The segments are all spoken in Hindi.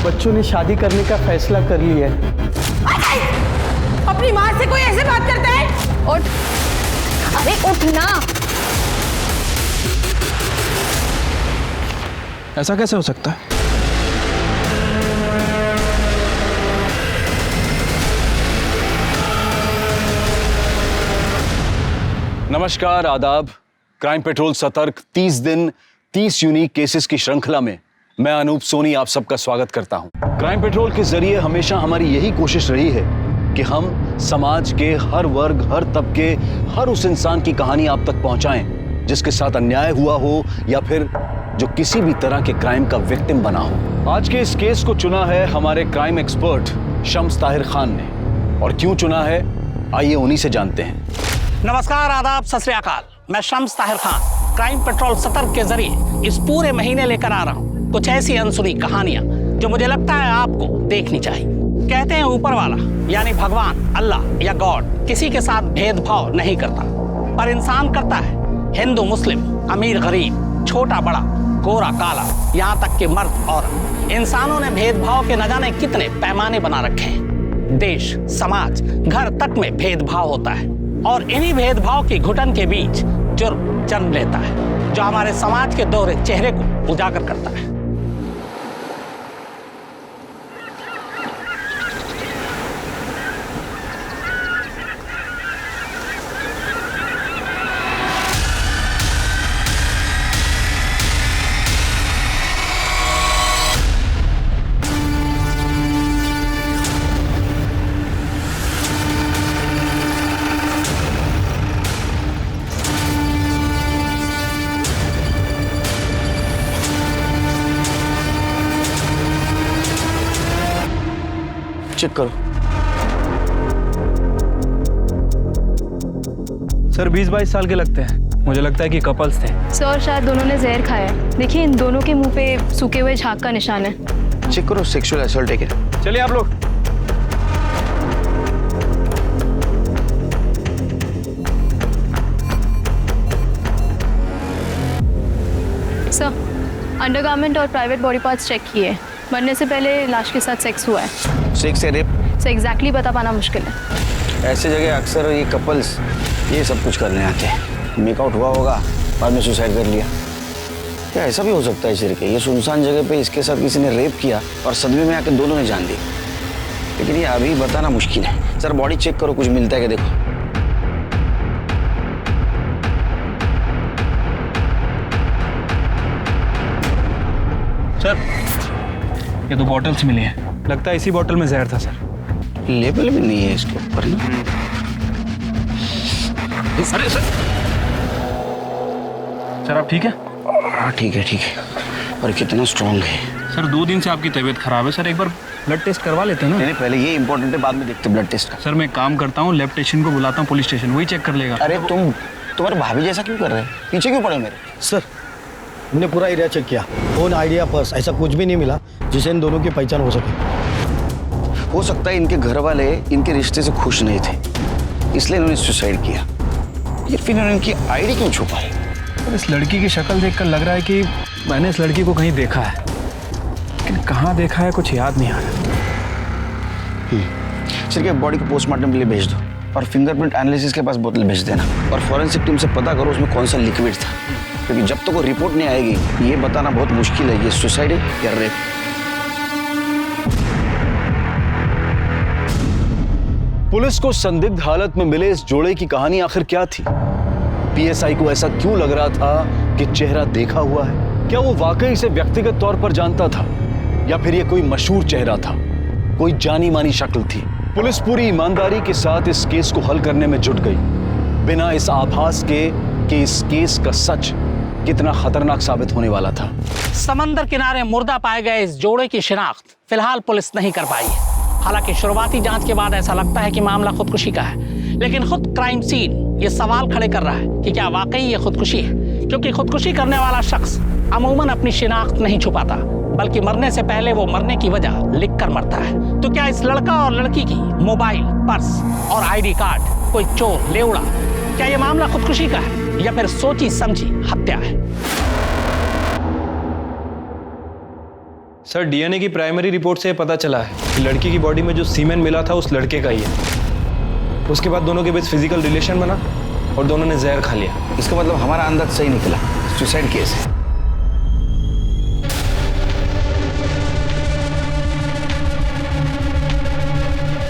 बच्चों ने शादी करने का फैसला कर लिया है। अपनी माँ से कोई ऐसे बात करता है? उठ, अरे उठ ना। ऐसा कैसे हो सकता है? नमस्कार, आदाब। क्राइम पेट्रोल सतर्क 30 दिन 30 यूनिक केसेस की श्रृंखला में मैं अनूप सोनी आप सबका स्वागत करता हूं। क्राइम पेट्रोल के जरिए हमेशा हमारी यही कोशिश रही है कि हम समाज के हर वर्ग, हर तबके, हर उस इंसान की कहानी आप तक पहुंचाएं जिसके साथ अन्याय हुआ हो या फिर जो किसी भी तरह के क्राइम का विक्टिम बना हो। आज के इस केस को चुना है हमारे क्राइम एक्सपर्ट शम्स ताहिर खान ने, और क्यों चुना है आइए उन्हीं से जानते हैं। नमस्कार, आदाब, सत श्री अकाल। मैं शम्स ताहिर खान क्राइम पेट्रोल सतर्क के जरिए इस पूरे महीने लेकर आ रहा हूँ कुछ ऐसी अनसुनी कहानियां जो मुझे लगता है आपको देखनी चाहिए। कहते हैं ऊपर वाला यानी भगवान, अल्लाह या गॉड किसी के साथ भेदभाव नहीं करता, पर इंसान करता है। हिंदू, मुस्लिम, अमीर, गरीब, छोटा बड़ा, गोरा काला, यहाँ तक कि मर्द औरत, इंसानों ने भेदभाव के न जाने कितने पैमाने बना रखे हैं। देश, समाज, घर तक में भेदभाव होता है और इन्हीं भेदभाव की घुटन के बीच जुर्म जन्म लेता है जो हमारे समाज के दोहरे चेहरे को उजागर करता है। चेक करो। सर 20-22 साल के लगते हैं। मुझे लगता है कि कपल्स थे। सर शायद दोनों ने जहर खाया है। देखिए इन दोनों के मुंह पे सूखे हुए झाग का निशान है। चेक करो, सेक्सुअल असॉल्ट है क्या? चलिए आप लोग। सर अंडरगारमेंट और प्राइवेट बॉडी पार्ट्स चेक किए। मरने से पहले लाश के साथ सेक्स हुआ है। सेक्स या रेप? सर एग्जैक्टली बता पाना मुश्किल है। ऐसे जगह अक्सर ये कपल्स ये सब कुछ करने आते हैं। मेकआउट हुआ होगा, बाद में सुसाइड कर लिया। क्या ऐसा भी हो सकता है सर के ये सुनसान जगह पे इसके साथ किसी ने रेप किया और सदमे में आकर दोनों ने जान दी? लेकिन ये अभी बताना मुश्किल है। सर बॉडी चेक करो, कुछ मिलता है क्या देखो। सर ये 2 बॉटल्स मिली हैं। लगता है इसी बॉटल में जहर था सर। लेबल भी नहीं है इसके ऊपर ना। अरे सर आप ठीक है? हाँ ठीक है ठीक है, पर कितना स्ट्रॉन्ग है। सर 2 दिन से आपकी तबीयत खराब है। सर एक बार ब्लड टेस्ट करवा लेते हैं ना। नहीं पहले ये इंपॉर्टेंट है, बाद में देखते ब्लड टेस्ट का। सर मैं एक काम करता हूँ, लैब टेक्नीशियन को बुलाता हूँ, पुलिस स्टेशन, वही चेक कर लेगा। अरे तुम्हारे भाभी जैसा क्यों कर रहे हैं? पीछे क्यों पड़े मेरे? सर हमने पूरा एरिया चेक किया, फोन, आइडिया, पर्स, ऐसा कुछ भी नहीं मिला जिससे इन दोनों की पहचान हो सके। हो सकता है इनके घर वाले इनके रिश्ते से खुश नहीं थे, इसलिए इन्होंने सुसाइड किया। या फिर इन्होंने इनकी आईडी क्यों छुपाई? इस लड़की की शक्ल देखकर लग रहा है कि मैंने इस लड़की को कहीं देखा है, लेकिन कहाँ देखा है कुछ याद नहीं आ रहा। सिर्फ बॉडी को पोस्टमार्टम के लिए भेज दो और फिंगरप्रिंट एनालिसिस के पास बोतल भेज देना, और फॉरेंसिक टीम से पता करो उसमें कौन सा लिक्विड था, क्योंकि जब तक वो रिपोर्ट नहीं आएगी ये बताना बहुत मुश्किल है ये सुसाइड है या रेप। पुलिस को संदिग्ध हालत में मिले इस जोड़े की कहानी आखिर क्या थी? पीएसआई को ऐसा क्यों लग रहा था कि चेहरा देखा हुआ है? क्या वो वाकई इसे व्यक्तिगत तौर पर जानता था या फिर ये कोई मशहूर चेहरा था, कोई जानी मानी शक्ल थी? पुलिस पूरी ईमानदारी के साथ इस केस को हल करने में जुट गई, बिना इस आभास के कि इस केस का सच कितना खतरनाक साबित होने वाला था। समंदर किनारे मुर्दा पाए गए इस जोड़े की शिनाख्त फिलहाल पुलिस नहीं कर पाई है। हालांकि शुरुआती जांच के बाद ऐसा लगता है कि मामला खुदकुशी का है, लेकिन खुद क्राइम सीन ये सवाल खड़े कर रहा है कि क्या वाकई ये खुदकुशी है, क्योंकि खुदकुशी करने वाला शख्स अमूमन अपनी शिनाख्त नहीं छुपाता, बल्कि मरने से पहले वो मरने की वजह लिखकर मरता है। तो क्या इस लड़का और लड़की की मोबाइल, पर्स और आईडी कार्ड कोई चोर ले उड़ा? क्या ये मामला खुदकुशी का है या फिर सोची समझी हत्या है? सर डीएनए की प्राइमरी रिपोर्ट से पता चला है कि लड़की की बॉडी में जो सीमेन मिला था उस लड़के का ही है। उसके बाद दोनों के बीच फिजिकल रिलेशन बना और दोनों ने जहर खा लिया। इसका मतलब हमारा अंदाज सही निकला, सुसाइड केस है।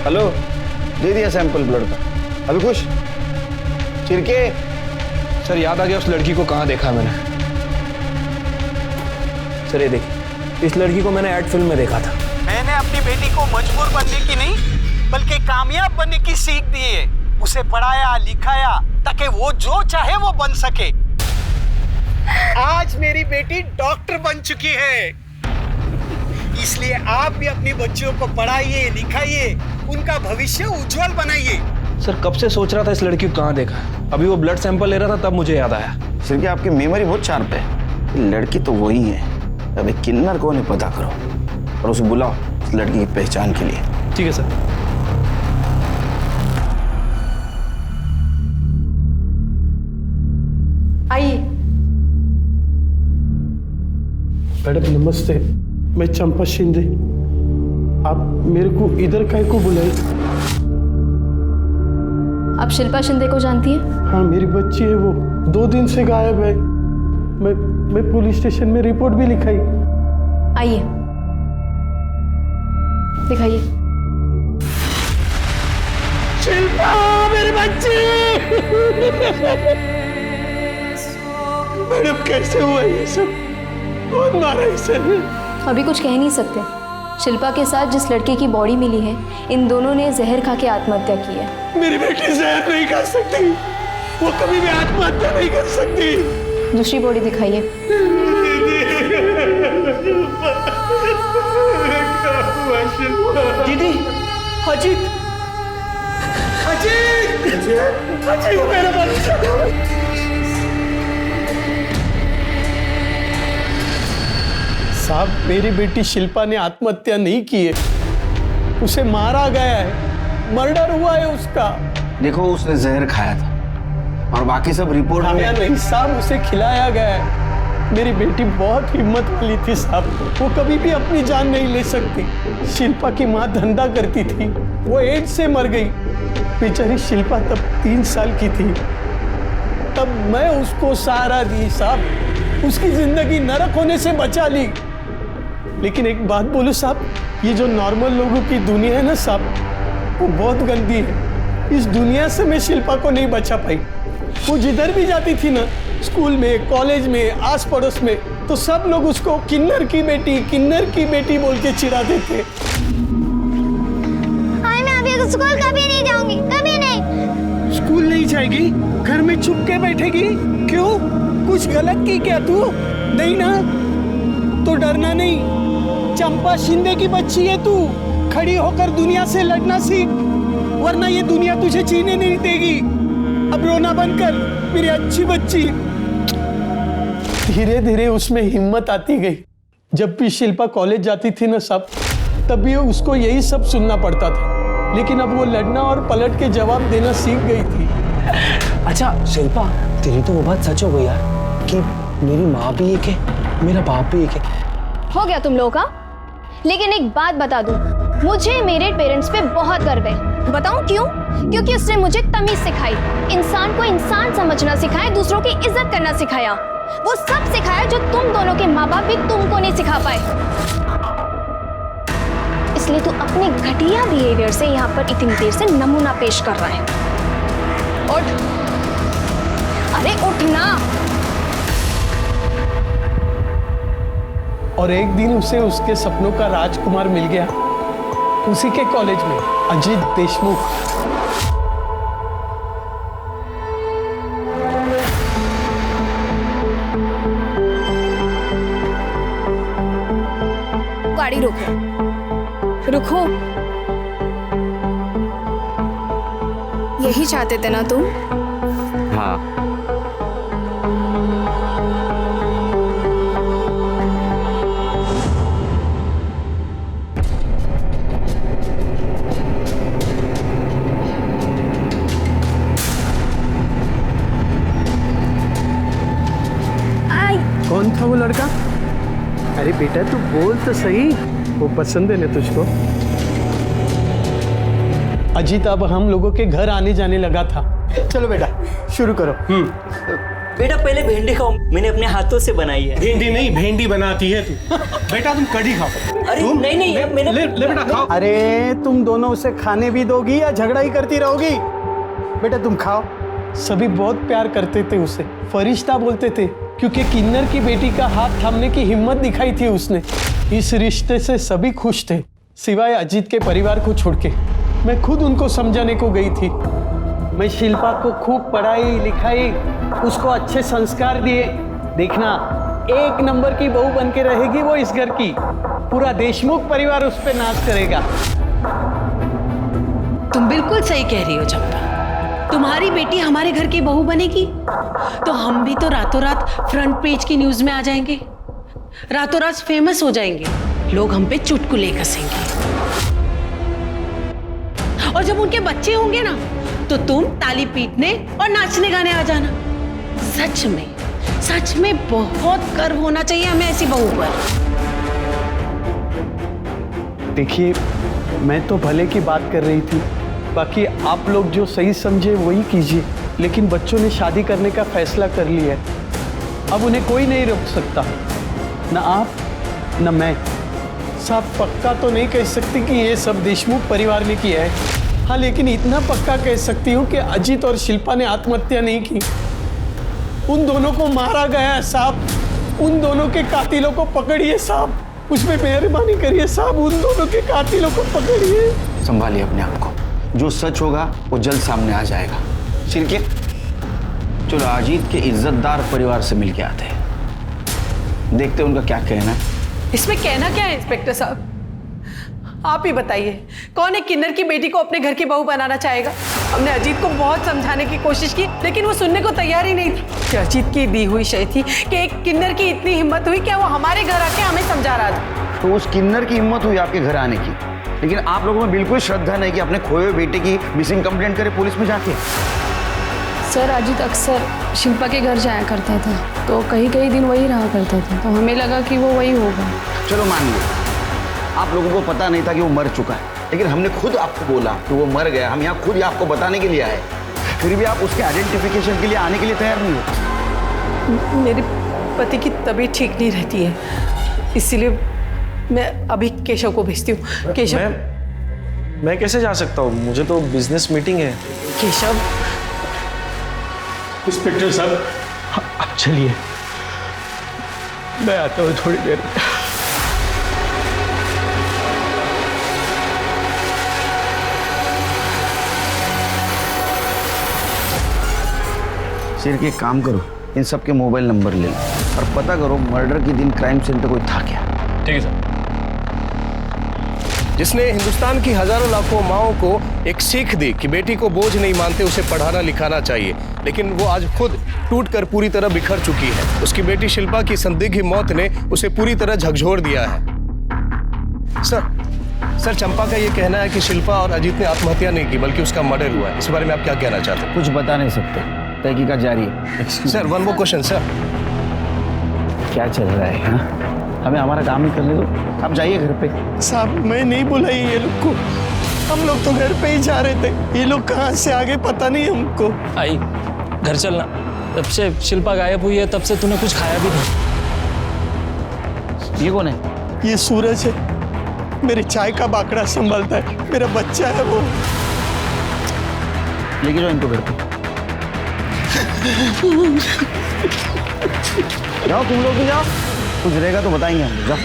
हेलो, दे दिया सैंपल ब्लड का। अभी खुश चिरके। सर याद आ गया उस लड़की को कहाँ देखा मैंने। सर ये देखिए, इस लड़की को मैंने एड फिल्म में देखा था। मैंने अपनी बेटी को मजबूर बनने की नहीं बल्कि कामयाब बनने की सीख दी है। उसे पढ़ाया लिखाया ताकि वो जो चाहे वो बन सके। आज मेरी बेटी डॉक्टर बन चुकी है। इसलिए आप भी अपनी बच्चियों को पढ़ाइए लिखाइए, उनका भविष्य उज्जवल बनाइए। सर कब से सोच रहा था इस लड़की को कहाँ देखा है। अभी वो ब्लड सैंपल ले रहा था तब मुझे याद आया। सिर्फ कि आपकी मेमोरी बहुत शार्प है। लड़की तो वही है। अबे किन्नर कौन है पता करो और उसे बुलाओ उस लड़की की पहचान के लिए। ठीक है सर। आइए। मैडम नमस्ते, मैं चंपा शिंदे। आप मेरे को इधर काहे को बुलाए? आप शिल्पा शिंदे को जानती हैं? हाँ मेरी बच्ची है, वो 2 दिन से गायब है। मैं पुलिस स्टेशन में रिपोर्ट भी लिखाई। आइए दिखाइए। शिल्पा मेरी बच्ची। मैडम कैसे हुआ ये सब? कौन मारा इसे? अभी कुछ कह नहीं सकते। शिल्पा के साथ जिस लड़के की बॉडी मिली है, इन दोनों ने जहर खा के आत्महत्या की है। मेरी बेटी जहर नहीं खा सकती, वो कभी भी आत्महत्या नहीं कर सकती। दूसरी बॉडी दिखाइए। दीदी, अजीत, अजीत, अजीत मेरा बच्चा। साहब मेरी बेटी शिल्पा ने आत्महत्या नहीं की है, उसे मारा गया है, मर्डर हुआ है उसका। देखो उसने जहर खाया था और बाकी सब रिपोर्ट खाया नहीं साहब, उसे खिलाया गया है। मेरी बेटी बहुत हिम्मत वाली थी साहब, वो कभी भी अपनी जान नहीं ले सकती। शिल्पा की माँ धंधा करती थी, वो एड्स से मर गई। बेचारी शिल्पा तब 3 साल की थी, तब मैं उसको सहारा दी साहब, उसकी जिंदगी नरक होने से बचा ली। लेकिन एक बात बोलूं साहब, ये जो नॉर्मल लोगों की दुनिया है ना साहब, वो बहुत गंदी है। इस दुनिया से मैं शिल्पा को नहीं बचा पाई। वो जिधर भी जाती थी ना, स्कूल में, कॉलेज में, आस पड़ोस में, तो सब लोग उसको किन्नर की बेटी बोल के चिढ़ाते थे। मैं अभी स्कूल कभी नहीं जाऊंगी, कभी नहीं। स्कूल नहीं जाएगी? घर में छुप के बैठेगी? क्यों? कुछ गलत की क्या तू? नहीं ना? तो डरना नहीं। चंपा शिंदे की बच्ची है तू, खड़ी होकर दुनिया से लड़ना सीख, वरना ये दुनिया तुझे जीने नहीं देगी। अब रोना बंद कर मेरी अच्छी बच्ची। धीरे धीरे उसमें हिम्मत आती गई। जब भी शिल्पा कॉलेज जाती थी ना साहब, तब भी उसको यही सब सुनना पड़ता था, लेकिन अब वो लड़ना और पलट के जवाब देना सीख गई थी। अच्छा शिल्पा, तेरी तो वो बात सच हो गई यार कि मेरी माँ भी एक है, मेरा बाप भी एक है। हो गया तुम लोगों का। लेकिन एक बात बता दूं, मुझे मेरे पेरेंट्स पे बहुत गर्व है। बताऊं क्यों? क्योंकि उसने मुझे तमीज सिखाई, इंसान को इंसान समझना सिखाया, दूसरों की इज्जत करना सिखाया। वो सब सिखाया जो तुम दोनों के माँ बाप भी तुमको नहीं सिखा पाए। इसलिए तू अपने घटिया बिहेवियर से यहाँ पर इतनी देर से नमूना पेश कर रहा है। उठ, अरे उठना। और एक दिन उसे उसके सपनों का राजकुमार मिल गया, उसी के कॉलेज में, अजीत देशमुख। गाड़ी रोको, रुको। यही चाहते थे ना तुम? हाँ। कौन था वो लड़का? अरे बेटा तू बोल तो सही, वो पसंद है ना तुझको? अजीत अब हम लोगों के घर आने जाने लगा था। चलो बेटा शुरू करो। बेटा पहले भिंडी खाओ, मैंने अपने हाथों से बनाई है। भिंडी नहीं, भेंडी बनाती है तू। बेटा तुम कढ़ी खाओ। अरे नहीं मैंने ले बेटा खाओ। अरे तुम दोनों उसे खाने भी दोगी या झगड़ा ही करती रहोगी? बेटा तुम खाओ। सभी बहुत प्यार करते थे उसे, फरिश्ता बोलते थे, क्योंकि किन्नर की बेटी का हाथ थामने की हिम्मत दिखाई थी उसने। इस रिश्ते से सभी खुश थे सिवाय अजीत के परिवार को छोड़ के। मैं खुद उनको समझाने को गई थी। मैं शिल्पा को खूब पढ़ाई लिखाई, उसको अच्छे संस्कार दिए। देखना 1 नंबर की बहू बन के रहेगी वो इस घर की। पूरा देशमुख परिवार उस पे नाच करेगा। तुम बिल्कुल सही कह रही हो चंपा। तुम्हारी बेटी हमारे घर की बहू बनेगी तो हम भी तो रातों रात फ्रंट पेज की न्यूज में आ जाएंगे, रातों रात फेमस हो जाएंगे, लोग हम पे चुटकुले कसेंगे। और जब उनके बच्चे होंगे ना तो तुम ताली पीटने और नाचने गाने आ जाना। सच में बहुत गर्व होना चाहिए हमें ऐसी बहू पर। देखिए मैं तो भले की बात कर रही थी, बाकी आप लोग जो सही समझे वही कीजिए। लेकिन बच्चों ने शादी करने का फैसला कर लिया है, अब उन्हें कोई नहीं रोक सकता, न आप न मैं। साहब पक्का तो नहीं कह सकती कि ये सब देशमुख परिवार ने किया है, हाँ लेकिन इतना पक्का कह सकती हूँ कि अजीत और शिल्पा ने आत्महत्या नहीं की। उन दोनों को मारा गया है साहब। उन दोनों के कातिलों को पकड़िए साहब, उसमें मेहरबानी करिए साहब, उन दोनों के कातिलों को पकड़िए। संभालिए अपने आप को, जो सच होगा वो जल्द सामने आ जाएगा। सिरके चलो अजीत के इज्जतदार परिवार से मिलके आते हैं, देखते हैं उनका क्या कहना है। इसमें कहना क्या है इंस्पेक्टर साहब, आप ही बताइए, कौन एक किन्नर की बेटी को अपने घर की बहू बनाना चाहेगा? हमने अजीत को बहुत समझाने की कोशिश की लेकिन वो सुनने को तैयार ही नहीं था। कि अजीत की दी हुई शय थी कि एक किन्नर की इतनी हिम्मत हुई क्या वो हमारे घर आके हमें समझा रहा था। तो उस किन्नर की हिम्मत हुई आपके घर आने की, लेकिन आप लोगों में बिल्कुल श्रद्धा नहीं कि अपने खोए हुए बेटे की मिसिंग कंप्लेंट करे पुलिस में जाके। सर अजीत अक्सर शिल्पा के घर जाया करता था, तो कई दिन वही रहा करता था, तो हमें लगा कि वो वही होगा। चलो मान लो आप लोगों को पता नहीं था कि वो मर चुका है, लेकिन हमने खुद आपको बोला कि वो मर गया। हम यहाँ खुद ही आपको बताने के लिए आए, फिर भी आप उसके आइडेंटिफिकेशन के लिए आने के लिए तैयार नहीं हो। मेरे पति की तबीयत ठीक नहीं रहती है, इसीलिए मैं अभी केशव को भेजती हूँ। केशव मैं कैसे जा सकता हूँ, मुझे तो बिजनेस मीटिंग है। केशव इंस्पेक्टर साहब आप चलिए, मैं आता हूँ थोड़ी देर। सिर के काम करो, इन सब के मोबाइल नंबर ले लो और पता करो मर्डर के दिन क्राइम सीन पे कोई था क्या। ठीक है सर। जिसने हिंदुस्तान की हजारों लाखों माओं को एक सीख दी कि बेटी को बोझ नहीं मानते, उसे पढ़ाना लिखाना चाहिए, लेकिन वो आज खुद टूटकर पूरी तरह बिखर चुकी है। उसकी बेटी शिल्पा की संदिग्ध मौत ने उसे पूरी तरह झकझोर दिया है। सर चंपा का ये कहना है कि शिल्पा और अजीत ने आत्महत्या नहीं की बल्कि उसका मर्डर हुआ है। इस बारे में आप क्या कहना चाहते हैं? कुछ बता नहीं सकते, तहकीकात जारी है। Sir one more question sir. क्या चल रहा है हाँ? हमें हमारा काम ही करने दो, आप जाइए घर पे। साहब मैं नहीं बुलाई ये लोग को, हम लोग तो घर पे ही जा रहे थे, ये लोग कहाँ से आगे पता नहीं हमको। आई घर चलना, तब से शिल्पा गायब हुई है, तब से तूने कुछ खाया भी नहीं। ये कौन है? ये सूरज है, मेरे चाय का बाकड़ा संभालता है, मेरा बच्चा है वो। लेके जाओ इनको घर पे। जाओ तुम लोग भी जाओ, कुछ रहेगा तो बताएंगे हम। जाओ।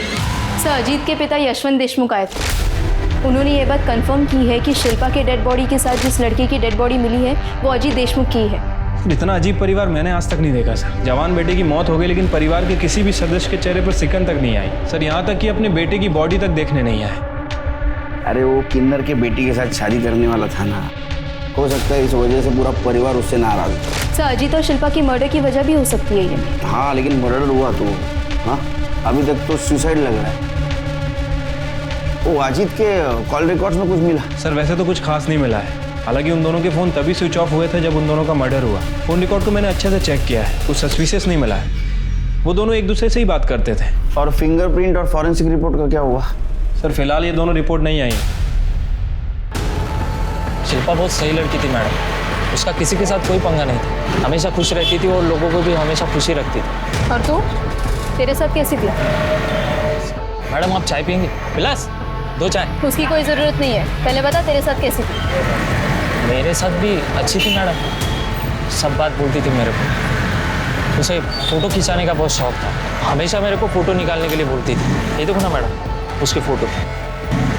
सर अजीत के पिता यशवंत देशमुख आए थे, उन्होंने ये बात कंफर्म की है कि शिल्पा के डेड बॉडी के साथ जिस लड़के की डेड बॉडी मिली है वो अजीत देशमुख की है। इतना अजीब परिवार मैंने आज तक नहीं देखा सर। जवान बेटे की मौत हो गई लेकिन परिवार के किसी भी सदस्य के चेहरे पर सिकन तक नहीं आई सर, यहाँ तक कि अपने बेटे की बॉडी तक देखने नहीं आए। अरे वो किन्नर के बेटी के साथ शादी करने वाला था ना, हो सकता है इस वजह से पूरा परिवार उससे नाराज हो। सर अजीत और शिल्पा की मर्डर की वजह भी हो सकती है ये। हाँ लेकिन मर्डर हुआ तो हाँ, अभी तक तो सुसाइड लग रहा है। वो अजीत के कॉल रिकॉर्ड्स में कुछ मिला? सर वैसे तो कुछ खास नहीं मिला है, हालांकि उन दोनों के फ़ोन तभी स्विच ऑफ हुए थे जब उन दोनों का मर्डर हुआ। फ़ोन रिकॉर्ड को मैंने अच्छे से चेक किया है, कुछ सस्पिशियस नहीं मिला है। वो दोनों एक दूसरे से ही बात करते थे। और फिंगरप्रिंट और फॉरेंसिक रिपोर्ट का क्या हुआ? सर फिलहाल ये दोनों रिपोर्ट नहीं आई है। शिल्पा बहुत सही लड़की थी मैडम, उसका किसी के साथ कोई पंगा नहीं था, हमेशा खुश रहती थी और लोगों को भी हमेशा खुशी रखती थी। और तू, तेरे साथ कैसी थी? मैडम आप चाय पियेंगे? विलास 2 चाय। उसकी कोई ज़रूरत नहीं है, पहले बता तेरे साथ कैसी थी? मेरे साथ भी अच्छी थी मैडम, सब बात बोलती थी मेरे को। उसे फ़ोटो खिंचाने का बहुत शौक था, हमेशा मेरे को फ़ोटो निकालने के लिए बोलती थी। ये देखो ना मैडम उसकी फ़ोटो,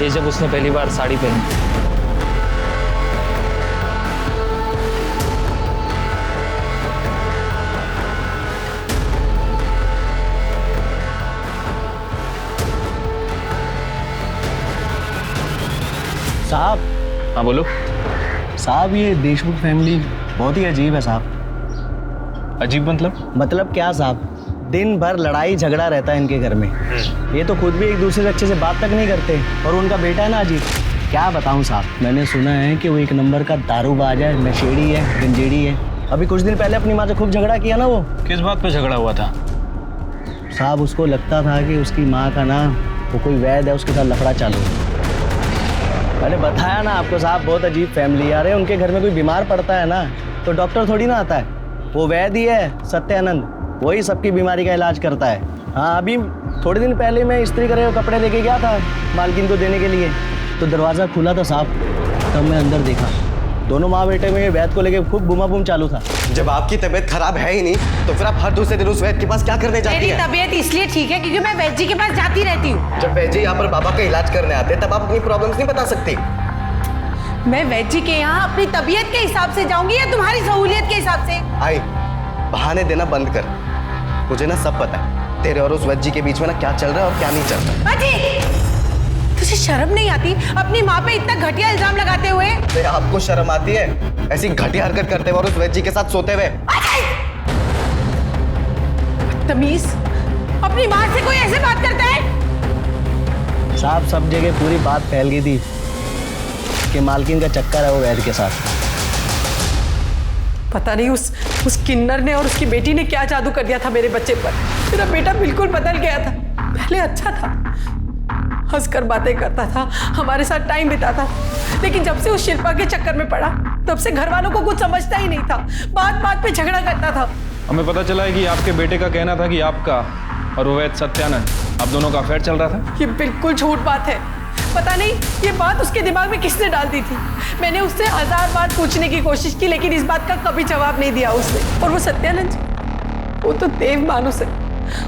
ये जब उसने पहली बार साड़ी पहनी। साहब। हाँ बोलो। साहब ये देशमुख फैमिली बहुत ही अजीब है साहब। अजीब मतलब क्या साहब, दिन भर लड़ाई झगड़ा रहता है इनके घर में। ये तो खुद भी एक दूसरे से अच्छे से बात तक नहीं करते। और उनका बेटा है ना अजीब, क्या बताऊं साहब, मैंने सुना है कि वो एक नंबर का दारूबाज है, नशेड़ी है, गंजेड़ी है। अभी कुछ दिन पहले अपनी माँ से खूब झगड़ा किया ना वो। किस बात पे झगड़ा हुआ था? साहब उसको लगता था कि उसकी माँ का ना वो कोई वैद है, उसके साथ लफड़ा चालू है। मैंने बताया ना आपको साहब, बहुत अजीब फैमिली। यार उनके घर में कोई बीमार पड़ता है ना तो डॉक्टर थोड़ी ना आता है, वो वैद्य ही है सत्यानंद, वही सबकी बीमारी का इलाज करता है। हाँ अभी थोड़े दिन पहले मैं इस्त्री करे हुए कपड़े लेके गया था मालकिन को देने के लिए, तो दरवाज़ा खुला था साहब, तब मैं अंदर देखा दोनों माँ बेटे में वैद्य को लेके खूब बुमा बुम चालू था। जब आपकी तबीयत खराब है ही नहीं तो फिर आप हर दूसरे दिन उस वैद्य के पास क्या करने जाती मेरी हैं? तबीयत इसलिए ठीक है क्योंकि मैं वैद्य जी के पास जाती रहती हूँ। जब वैद्य यहाँ पर बाबा का इलाज करने आते हैं तब आप अपनी प्रॉब्लम्स नहीं बता सकती। मैं वैद्य जी के यहाँ अपनी तबीयत के हिसाब से जाऊंगी या तुम्हारी सहूलियत के हिसाब से? आई बहाने देना बंद कर, मुझे ना सब पता है तेरे और उस वैद्य जी के बीच में ना क्या चल रहा है और क्या नहीं चल रहा है। तुझे शर्म नहीं आती अपनी माँ पे इतना घटिया इल्जाम लगाते हुए? आपको शर्म आती है ऐसी घटिया हरकत करते हुए और उस वैद्य जी के साथ सोते हुए? तमीज, अपनी माँ से कोई ऐसे बात करता है? साहब सब जगह पूरी बात फैल गई थी कि मालकिन का चक्कर है वो वैद्य के साथ। पता नहीं उस किन्नर ने और उसकी बेटी ने क्या जादू कर दिया था मेरे बच्चे पर। मेरा बेटा बिल्कुल बदल गया था, पहले अच्छा था, हंसकर बातें करता था, हमारे साथ टाइम बिताता, लेकिन जब से उस शिल्पा के चक्कर में पड़ा तब से घर वालों को कुछ समझता ही नहीं था, बात बात पे झगड़ा करता था। हमें पता चला है कि आपके बेटे का कहना था कि आपका और वो वैद्य सत्यानंद आप दोनों का अफेयर चल रहा था। ये बिल्कुल झूठ बात है, पता नहीं ये बात उसके दिमाग में किसने डाल दी थी। मैंने उससे 1000 बार पूछने की कोशिश की लेकिन इस बात का कभी जवाब नहीं दिया उसने। और वो सत्यानंद जी, वो तो देव मानुस है,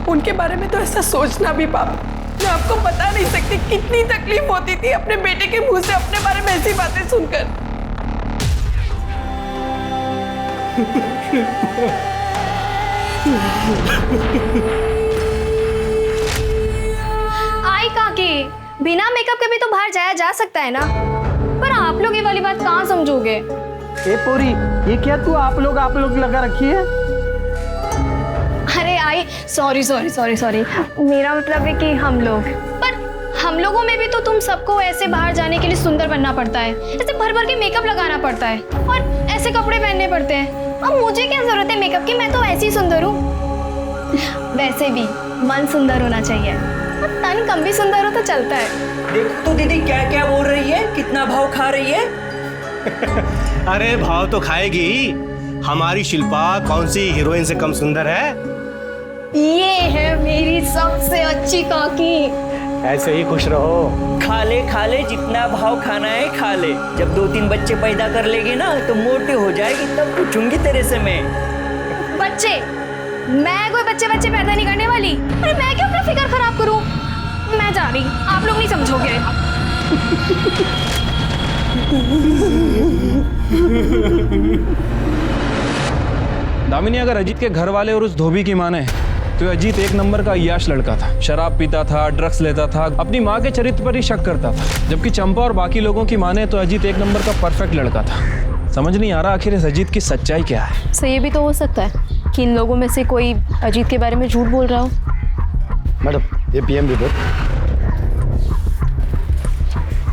उनके बारे में तो ऐसा सोचना भी पाप। मैं आपको बता नहीं सकती कितनी तकलीफ होती थी अपने बेटे के मुंह से अपने बारे में ऐसी बातें सुनकर। आई काकी, बिना मेकअप के भी तो बाहर जाया जा सकता है ना, पर आप लोग ये वाली बात कहाँ समझोगे? ए पोरी, ये क्या तू आप लोग लगा रखी है? अरे आई सॉरी, मेरा मतलब है कि हम लोग, पर हम लोगों में भी तो तुम सबको ऐसे बाहर जाने के लिए सुंदर बनना पड़ता है, ऐसे भर भर के मेकअप लगाना पड़ता है और ऐसे कपड़े पहनने पड़ते हैं। अब मुझे क्या जरूरत है मेकअप की, मैं तो ऐसी सुंदर हूँ। वैसे भी मन सुंदर होना चाहिए, तन कम भी सुंदर हो तो चलता है। देखो तो दीदी क्या क्या बोल रही है, कितना भाव खा रही है। अरे भाव तो खाएगी, हमारी शिल्पा कौन सी हीरोइन से कम सुंदर है? ये है मेरी सबसे अच्छी काकी। ऐसे ही खुश रहो। खा ले जितना भाव खाना है खा ले, जब 2-3 बच्चे पैदा कर लेगी ना तो मोटी हो जाएगी, तब पूछूंगी तेरे से मैं। बच्चे? मैं कोई बच्चे पैदा नहीं करने वाली। अरे मैं क्यों अपना फिक्र खराब करूं? मैं जा रही, आप लोग नहीं समझोगे। दामिनी, अगर अजीत के घर वाले और उस धोबी की माने तो अजीत एक नंबर का अय्याश लड़का था, शराब पीता था, ड्रग्स लेता था, अपनी माँ के चरित्र पर ही शक करता था। जबकि चंपा और बाकी लोगों की माने तो अजीत एक नंबर का परफेक्ट लड़का था। समझ नहीं आ रहा आखिर इस अजीत की सच्चाई क्या है। सो ये भी तो हो सकता है कि इन लोगों में से कोई अजीत के बारे में झूठ बोल रहा हो। मैडम ये पीएम रिपोर्ट।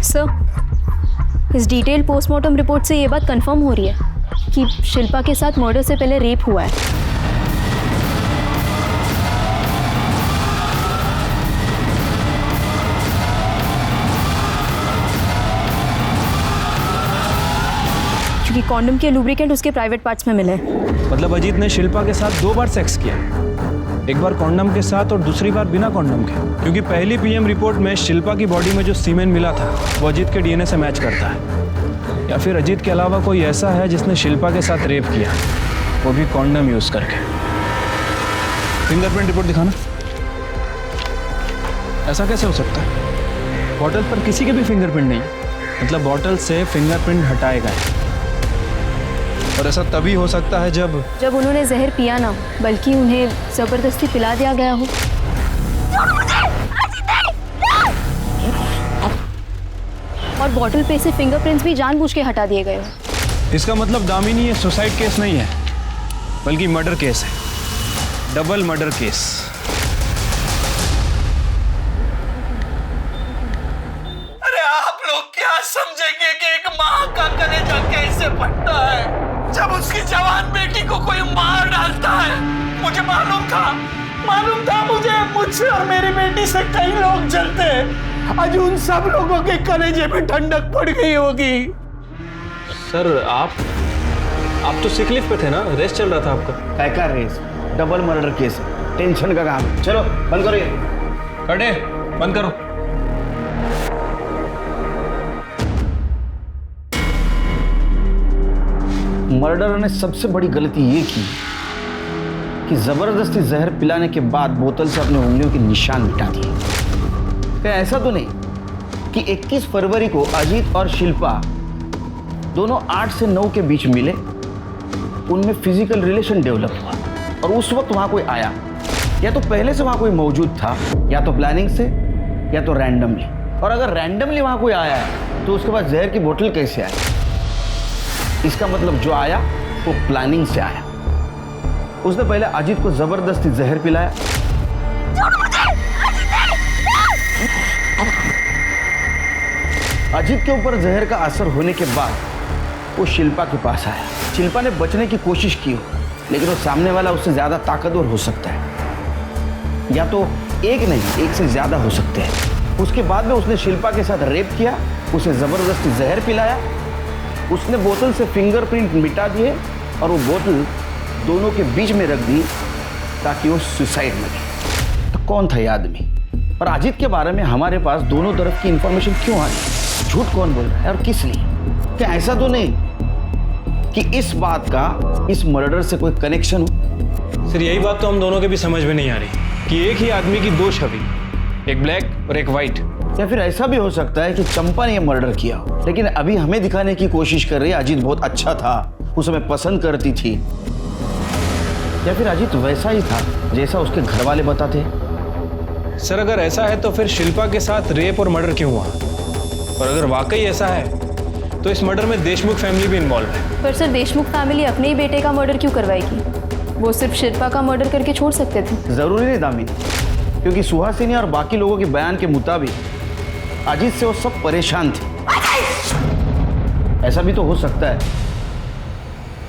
सर, इस डिटेल पोस्टमार्टम रिपोर्ट से ये बात कंफर्म हो रही है कि शिल्पा के साथ मर्डर से पहले रेप हुआ है। क्योंकि कॉन्डम के लुब्रिकेंट उसके प्राइवेट पार्ट्स में मिले। मतलब अजीत ने शिल्पा के साथ 2 बार सेक्स किया, एक बार कॉन्डम के साथ और दूसरी बार बिना कॉन्डम के, क्योंकि पहली पीएम रिपोर्ट में शिल्पा की बॉडी में जो सीमेन मिला था वो अजीत के डीएनए से मैच करता है। या फिर अजीत के अलावा कोई ऐसा है जिसने शिल्पा के साथ रेप किया, वो भी कॉन्डम यूज करके। फिंगरप्रिंट रिपोर्ट दिखाना। ऐसा कैसे हो सकता है? बॉटल पर किसी के भी फिंगरप्रिंट नहीं, मतलब बॉटल से फिंगरप्रिंट हटाए गए। और ऐसा तभी हो सकता है जब उन्होंने जहर पिया ना, बल्कि उन्हें जबरदस्ती पिला दिया गया हो। और बॉटल पे से फिंगरप्रिंट्स भी जानबूझ के हटा दिए गए हो। इसका मतलब दामिनी ये सुसाइड केस नहीं है, बल्कि मर्डर केस है, डबल मर्डर केस। अरे आप लोग क्या समझेंगे कि एक माँ का कलेजा कैसे फटता है जब उसकी जवान बेटी को कोई मार डालता है। मुझे मालूम था मुझसे और मेरी बेटी से कई लोग जलते हैं। आज उन सब लोगों के कलेजे में ठंडक पड़ गई होगी। सर आप तो सिक लीव पे थे ना, रेस्ट चल रहा था आपका। काय का रेस? डबल मर्डर केस, टेंशन का काम। चलो बंद करो ये। कटे बंद करो। मर्डर ने सबसे बड़ी गलती ये की कि जबरदस्ती जहर पिलाने के बाद बोतल से अपने उंगलियों के निशान मिटा दिए। क्या ऐसा तो नहीं कि 21 फरवरी को अजीत और शिल्पा दोनों 8 से 9 के बीच मिले, उनमें फिजिकल रिलेशन डेवलप हुआ और उस वक्त वहां कोई आया, या तो पहले से वहां कोई मौजूद था, या तो प्लानिंग से, या तो रैंडमली। और अगर रैंडमली वहां कोई आया है तो उसके बाद जहर की बोतल कैसे आई? इसका मतलब जो आया वो प्लानिंग से आया। उसने पहले अजीत को जबरदस्ती जहर पिलाया, अजीत के ऊपर जहर का असर होने के बाद वो शिल्पा के पास आया। शिल्पा ने बचने की कोशिश की हो, लेकिन वो सामने वाला उससे ज्यादा ताकतवर हो सकता है, या तो एक नहीं एक से ज्यादा हो सकते हैं। उसके बाद में उसने शिल्पा के साथ रेप किया, उसे जबरदस्ती जहर पिलाया, उसने बोतल से फिंगरप्रिंट मिटा दिए और वो बोतल दोनों के बीच में रख दी ताकि वो सुसाइड में गए। तो कौन था ये आदमी? और अजीत के बारे में हमारे पास दोनों तरफ की इंफॉर्मेशन क्यों आ रही? झूठ कौन बोल रहा है और किस लिए? क्या ऐसा तो नहीं कि इस बात का इस मर्डर से कोई कनेक्शन हो? सर यही बात तो हम दोनों के भी समझ में नहीं आ रही कि एक ही आदमी की 2 छवि, एक ब्लैक और एक व्हाइट। या फिर ऐसा भी हो सकता है कि चंपा ने यह मर्डर किया हो, लेकिन अभी हमें दिखाने की कोशिश कर रही है अजीत बहुत अच्छा था, उसे हमें पसंद करती थी। या फिर अजीत वैसा ही था जैसा उसके घर वाले बताते। सर अगर ऐसा है तो फिर शिल्पा के साथ रेप और मर्डर क्यों हुआ? और अगर वाकई ऐसा है तो इस मर्डर में देशमुख फैमिली भी इन्वॉल्व है। पर सर देशमुख फैमिली अपने ही बेटे का मर्डर क्यों करवाएगी? वो सिर्फ शिल्पा का मर्डर करके छोड़ सकते थे। जरूरी नहीं दामिनी, क्योंकि सुहासिनी और बाकी लोगों के बयान के मुताबिक अजीत से वो सब परेशान थे। ऐसा भी तो हो सकता है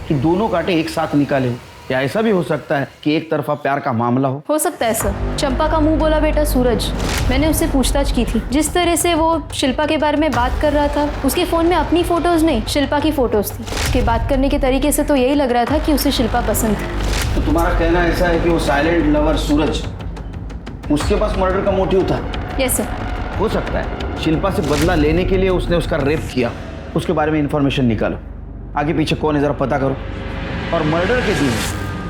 कि दोनों कांटे एक साथ निकाले, या ऐसा भी हो सकता है कि एक तरफा प्यार का मामला हो सकता है सर। चंपा का मुंह बोला बेटा सूरज, मैंने उससे पूछताछ की थी। जिस तरह से वो शिल्पा के बारे में बात कर रहा था, उसके फोन में अपनी फोटोज नहीं शिल्पा की फोटोज थी। उसके बात करने के तरीके से तो यही लग रहा था कि उसे शिल्पा पसंद थी। तो तुम्हारा कहना ऐसा है कि वो साइलेंट लवर सूरज, उसके पास मर्डर का मोटिव था? Yes sir. हो सकता है शिल्पा से बदला लेने के लिए उसने उसका रेप किया। उसके बारे में इंफॉर्मेशन निकालो, आगे पीछे कौन है जरा पता करो, और मर्डर के दिन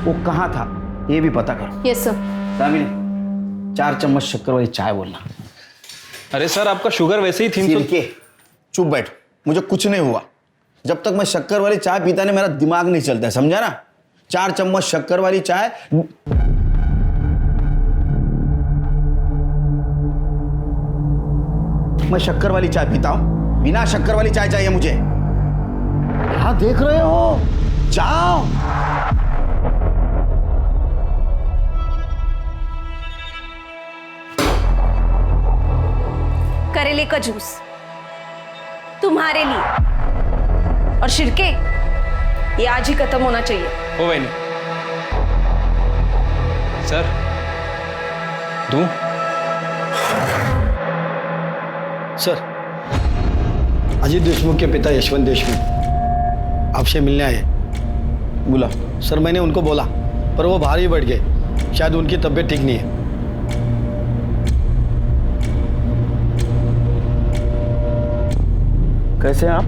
वो कहाँ था ये भी पता करो। Yes sir. दामिनी 4 चम्मच शक्कर वाली चाय बोलना। अरे सर आपका शुगर वैसे ही थी तो चुप बैठ, मुझे कुछ नहीं हुआ। जब तक मैं शक्कर वाली चाय पीता नहीं मेरा दिमाग नहीं चलता है, समझा ना? 4 चम्मच शक्कर वाली चाय। मैं शक्कर वाली चाय पीता हूं, बिना शक्कर वाली चाय चाहिए मुझे। क्या देख रहे हो? जाओ। करेले का जूस तुम्हारे लिए, और शिरके ये आज ही खत्म होना चाहिए। हो वही सर दूं? सर, अजीत देशमुख के पिता यशवंत देशमुख आपसे मिलने आए। बोला सर मैंने उनको बोला पर वो भारी बढ़ गए, शायद उनकी तबीयत ठीक नहीं है। कैसे हैं आप?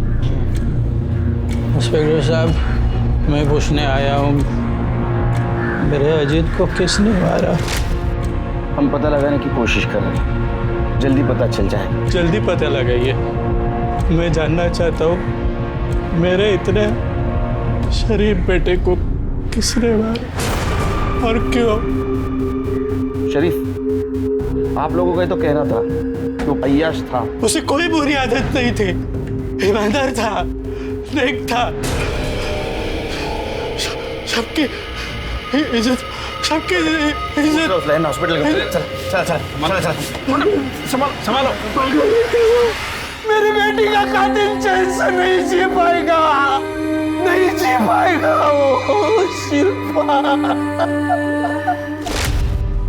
इंस्पेक्टर साहब मैं पूछने आया हूँ मेरे अजीत को किसने मारा? हम पता लगाने की कोशिश कर रहे हैं, जल्दी पता चल जाएगा। जल्दी पता लगाइए। मैं जानना चाहता हूँ मेरे इतने शरीफ बेटे को किसने मारा और क्यों? शरीफ, आप लोगों का तो कहना था कि वो अय्याश था। उसे कोई बुरी आदत नहीं थी, ईमानदार था, नेक था, सबकी इज्जत, सबकी इज्जत। हॉस्पिटल चल संभालो। मेरी बेटी का कातिल चैन से नहीं जी पाएगा, नहीं जी पाएगा वो शिल्पा।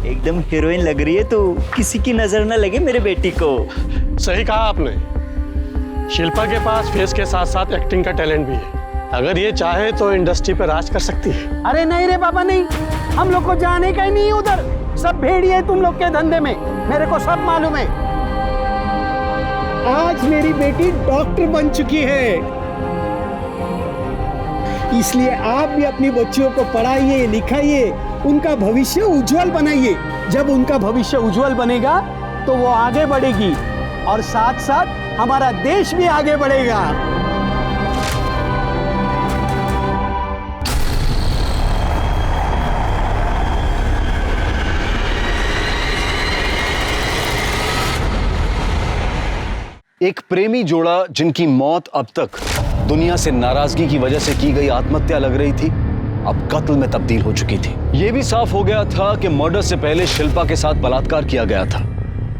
एकदम हीरोइन लग रही है तू, किसी की नजर न लगे मेरे बेटी को। सही कहा आपने, शिल्पा के पास फेस के साथ साथ एक्टिंग का टैलेंट भी है। अगर ये चाहे तो इंडस्ट्री पे राज कर सकती है। अरे नहीं रे बाबा नहीं, हम लोग को जाने का ही नहीं उधर, सब भेड़िए है तुम लोग के धंधे में, मेरे को सब मालूम है। आज मेरी बेटी डॉक्टर बन चुकी है, इसलिए आप भी अपनी बच्चियों को पढ़ाइए लिखाइए, उनका भविष्य उज्जवल बनाइए। जब उनका भविष्य उज्जवल बनेगा तो वो आगे बढ़ेगी और साथ साथ हमारा देश भी आगे बढ़ेगा। एक प्रेमी जोड़ा जिनकी मौत अब तक दुनिया से नाराजगी की वजह से की गई आत्महत्या लग रही थी, अब कत्ल में तब्दील हो चुकी थी। यह भी साफ हो गया था कि मर्डर से पहले शिल्पा के साथ बलात्कार किया गया था।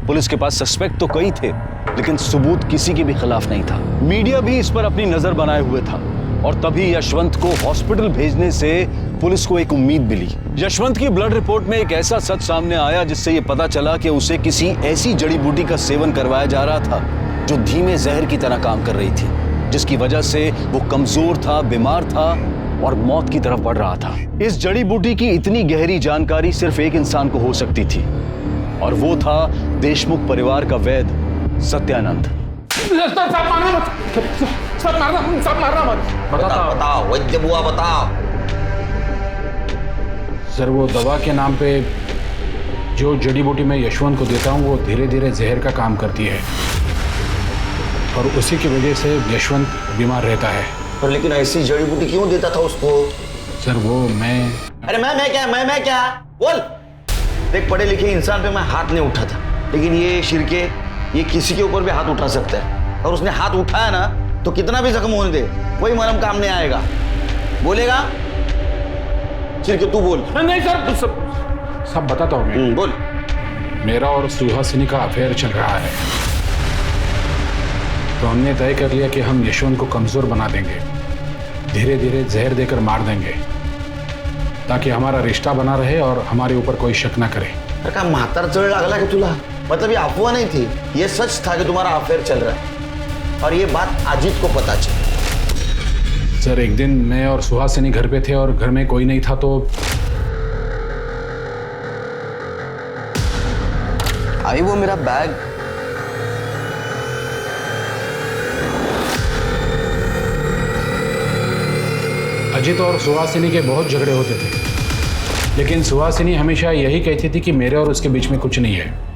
पुलिस के पास सस्पेक्ट तो कई थे, लेकिन सबूत किसी के भी खिलाफ नहीं था। मीडिया भी इस पर अपनी नजर बनाए हुए था और तभी यशवंत को हॉस्पिटल भेजने से पुलिस को एक उम्मीद मिली। यशवंत की ब्लड रिपोर्ट में एक ऐसा सच सामने आया जिससे यह पता चला कि उसे किसी ऐसी जड़ी बूटी का सेवन करवाया जा रहा था जो धीमे जहर की तरह काम कर रही थी, जिसकी वजह से वो कमजोर था, बीमार था और मौत की तरफ बढ़ रहा था। इस जड़ी बूटी की इतनी गहरी जानकारी सिर्फ एक इंसान को हो सकती थी और वो था देशमुख परिवार का वैद्य सत्यानंद। बताओ वैद्य बुआ बताओ। सर वो दवा के नाम पे जो जड़ी बूटी मैं यशवंत को देता हूँ वो धीरे धीरे जहर का काम करती है और उसी की वजह से यशवंत बीमार रहता है। पर लेकिन ऐसी जड़ी बूटी क्यों देता था उसको? सर वो मैं अरे मैं क्या बोल। देख पढ़े लिखे इंसान पे मैं हाथ नहीं उठा था, लेकिन ये शिरके ये किसी के ऊपर भी हाथ उठा सकता है और उसने हाथ उठाया ना तो कितना भी जख्म होने दे कोई मरहम काम नहीं आएगा। बोलेगा शिरके तू बोल। नहीं सर सब बताता हूँ मैं। बोल। मेरा और सुहासिनी का अफेयर चल रहा है, तो हमने तय कर लिया कि हम यशवंत को कमजोर बना देंगे, धीरे धीरे जहर देकर मार देंगे ताकि हमारा रिश्ता बना रहे और हमारे ऊपर कोई शक ना करे। अरे का म्हातार चढ़ लागला कि तुला? मतलब ये अफवाह नहीं थी, ये सच था कि तुम्हारा अफेयर चल रहा है और ये बात अजीत को पता चली। सर एक दिन मैं और सुहासिनी घर पे थे और घर में कोई नहीं था तो आई वो मेरा बैग। अजीत और सुहासिनी के बहुत झगड़े होते थे, लेकिन सुहासिनी हमेशा यही कहती थी कि मेरे और उसके बीच में कुछ नहीं है।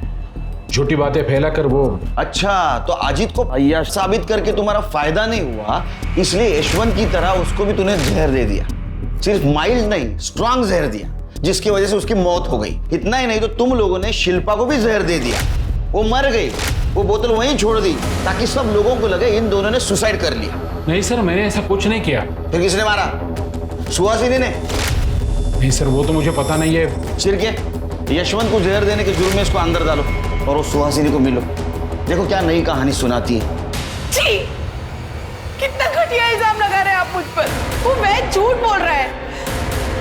झूठी बातें फैलाकर वो। अच्छा तो अजीत को अय्याश साबित करके तुम्हारा फायदा नहीं हुआ, इसलिए यशवंत की तरह उसको भी तूने जहर दे दिया। सिर्फ माइल्ड नहीं स्ट्रॉन्ग जहर दिया, जिसकी वजह से उसकी मौत हो गई। इतना ही नहीं तो तुम लोगों ने शिल्पा को भी जहर दे दिया, वो मर गई, वो बोतल वहीं छोड़ दी ताकि सब लोगों को लगे इन दोनों ने सुसाइड कर लिया। नहीं सर मैंने ऐसा कुछ नहीं किया। फिर किसने मारा? सुहासिनी ने? नहीं सर वो तो मुझे पता नहीं है। शिरके यशवंत को जहर देने के जुर्म में इसको अंदर डालो और उस सुहासिनी को मिलो, देखो क्या नई कहानी सुनाती है। जी कितना घटिया इल्जाम लगा रहे हैं आप मुझ पर। वो वैद झूठ बोल रहा है,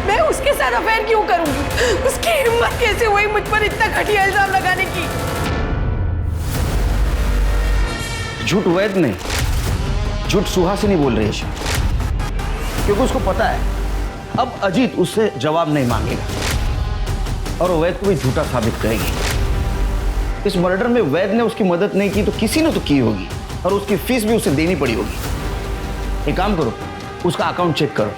मैं उसके साथ अफेयर क्यों करूंगी? उसकी हिम्मत कैसे हुई मुझ पर इतना घटिया इल्जाम लगाने की? झूठ वैद नहीं, झूठ सुहासिनी बोल रही है। क्योंकि उसको पता है अब अजीत उससे जवाब नहीं मांगेगा और वैद को भी झूठा साबित करेगी। इस मर्डर में वैद ने उसकी मदद नहीं की तो किसी ने तो की होगी और उसकी फीस भी उसे देनी पड़ी होगी। एक काम करो, उसका अकाउंट चेक करो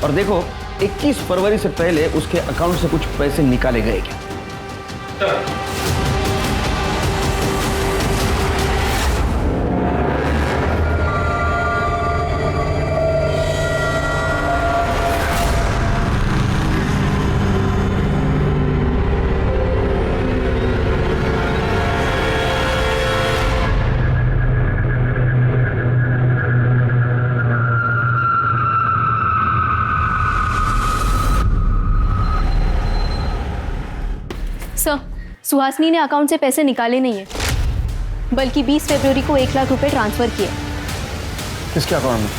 और देखो 21 फरवरी से पहले उसके अकाउंट से कुछ पैसे निकाले गए क्या। सर, सुहासिनी ने अकाउंट से पैसे निकाले नहीं है, बल्कि 20 फरवरी को 1 लाख रुपए ट्रांसफर किए। किसके अकाउंट में?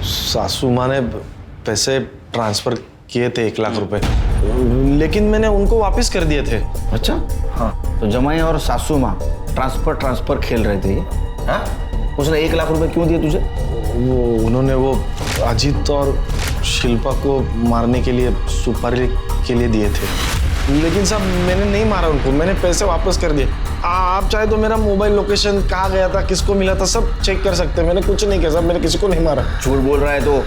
सासू माँ ने पैसे ट्रांसफर किए थे 1 लाख रुपए, लेकिन मैंने उनको वापस कर दिए थे। अच्छा, हाँ, तो जमाई और सासू माँ ट्रांसफर खेल रहे थे। हाँ, उसने 1 लाख रुपए क्यों दिए तुझे? वो उन्होंने वो अजीत और शिल्पा को मारने के लिए सुपारी के लिए दिए थे, लेकिन साहब मैंने नहीं मारा उनको, मैंने पैसे वापस कर दिए। आप चाहे तो मेरा मोबाइल लोकेशन कहाँ गया था, किसको मिला था, सब चेक कर सकते हैं। मैंने कुछ नहीं किया साहब, मैंने किसी को नहीं मारा। झूठ बोल रहा है तो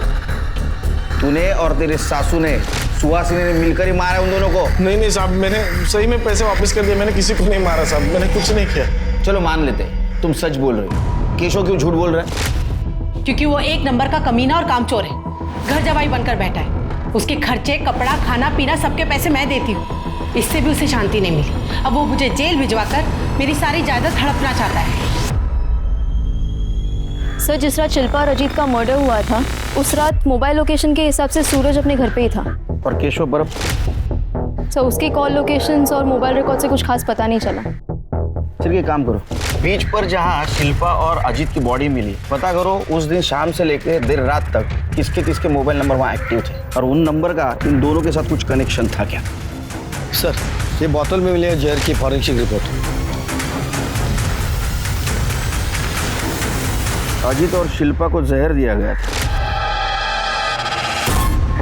तूने और तेरे सासू ने सुहासिनी ने मिलकर ही मारा उन दोनों को? नहीं साहब, मैंने सही में पैसे वापस कर दिए, मैंने किसी को नहीं मारा साहब, मैंने कुछ नहीं किया। चलो मान लेते तुम सच बोल रहे हो। केशव क्यों झूठ बोल रहा है? क्योंकि वो एक नंबर का कमीना और कामचोर है, घर जवाई बनकर बैठा है। उसके खर्चे, कपड़ा, खाना पीना सबके पैसे मैं देती हूँ, इससे भी उसे शांति नहीं मिली। अब वो मुझे जेल भिजवाकर मेरी सारी जायदाद हड़पना चाहता है। सर, जिस रात शिल्पा और अजीत का मर्डर हुआ था, उस रात मोबाइल लोकेशन के हिसाब से सूरज अपने घर पे ही था। और केशव बर्फ? सर, उसके कॉल लोकेशंस और मोबाइल रिकॉर्ड से कुछ खास पता नहीं चला। चलिए काम करो, बीच पर जहाँ शिल्पा और अजीत की बॉडी मिली पता करो उस दिन शाम से लेकर देर रात तक किसके किसके मोबाइल नंबर वहाँ एक्टिव थे और उन नंबर का इन दोनों के साथ कुछ कनेक्शन था क्या? सर, ये बोतल में मिले जहर की फॉरेंसिक रिपोर्ट। अजीत और शिल्पा को जहर दिया गया था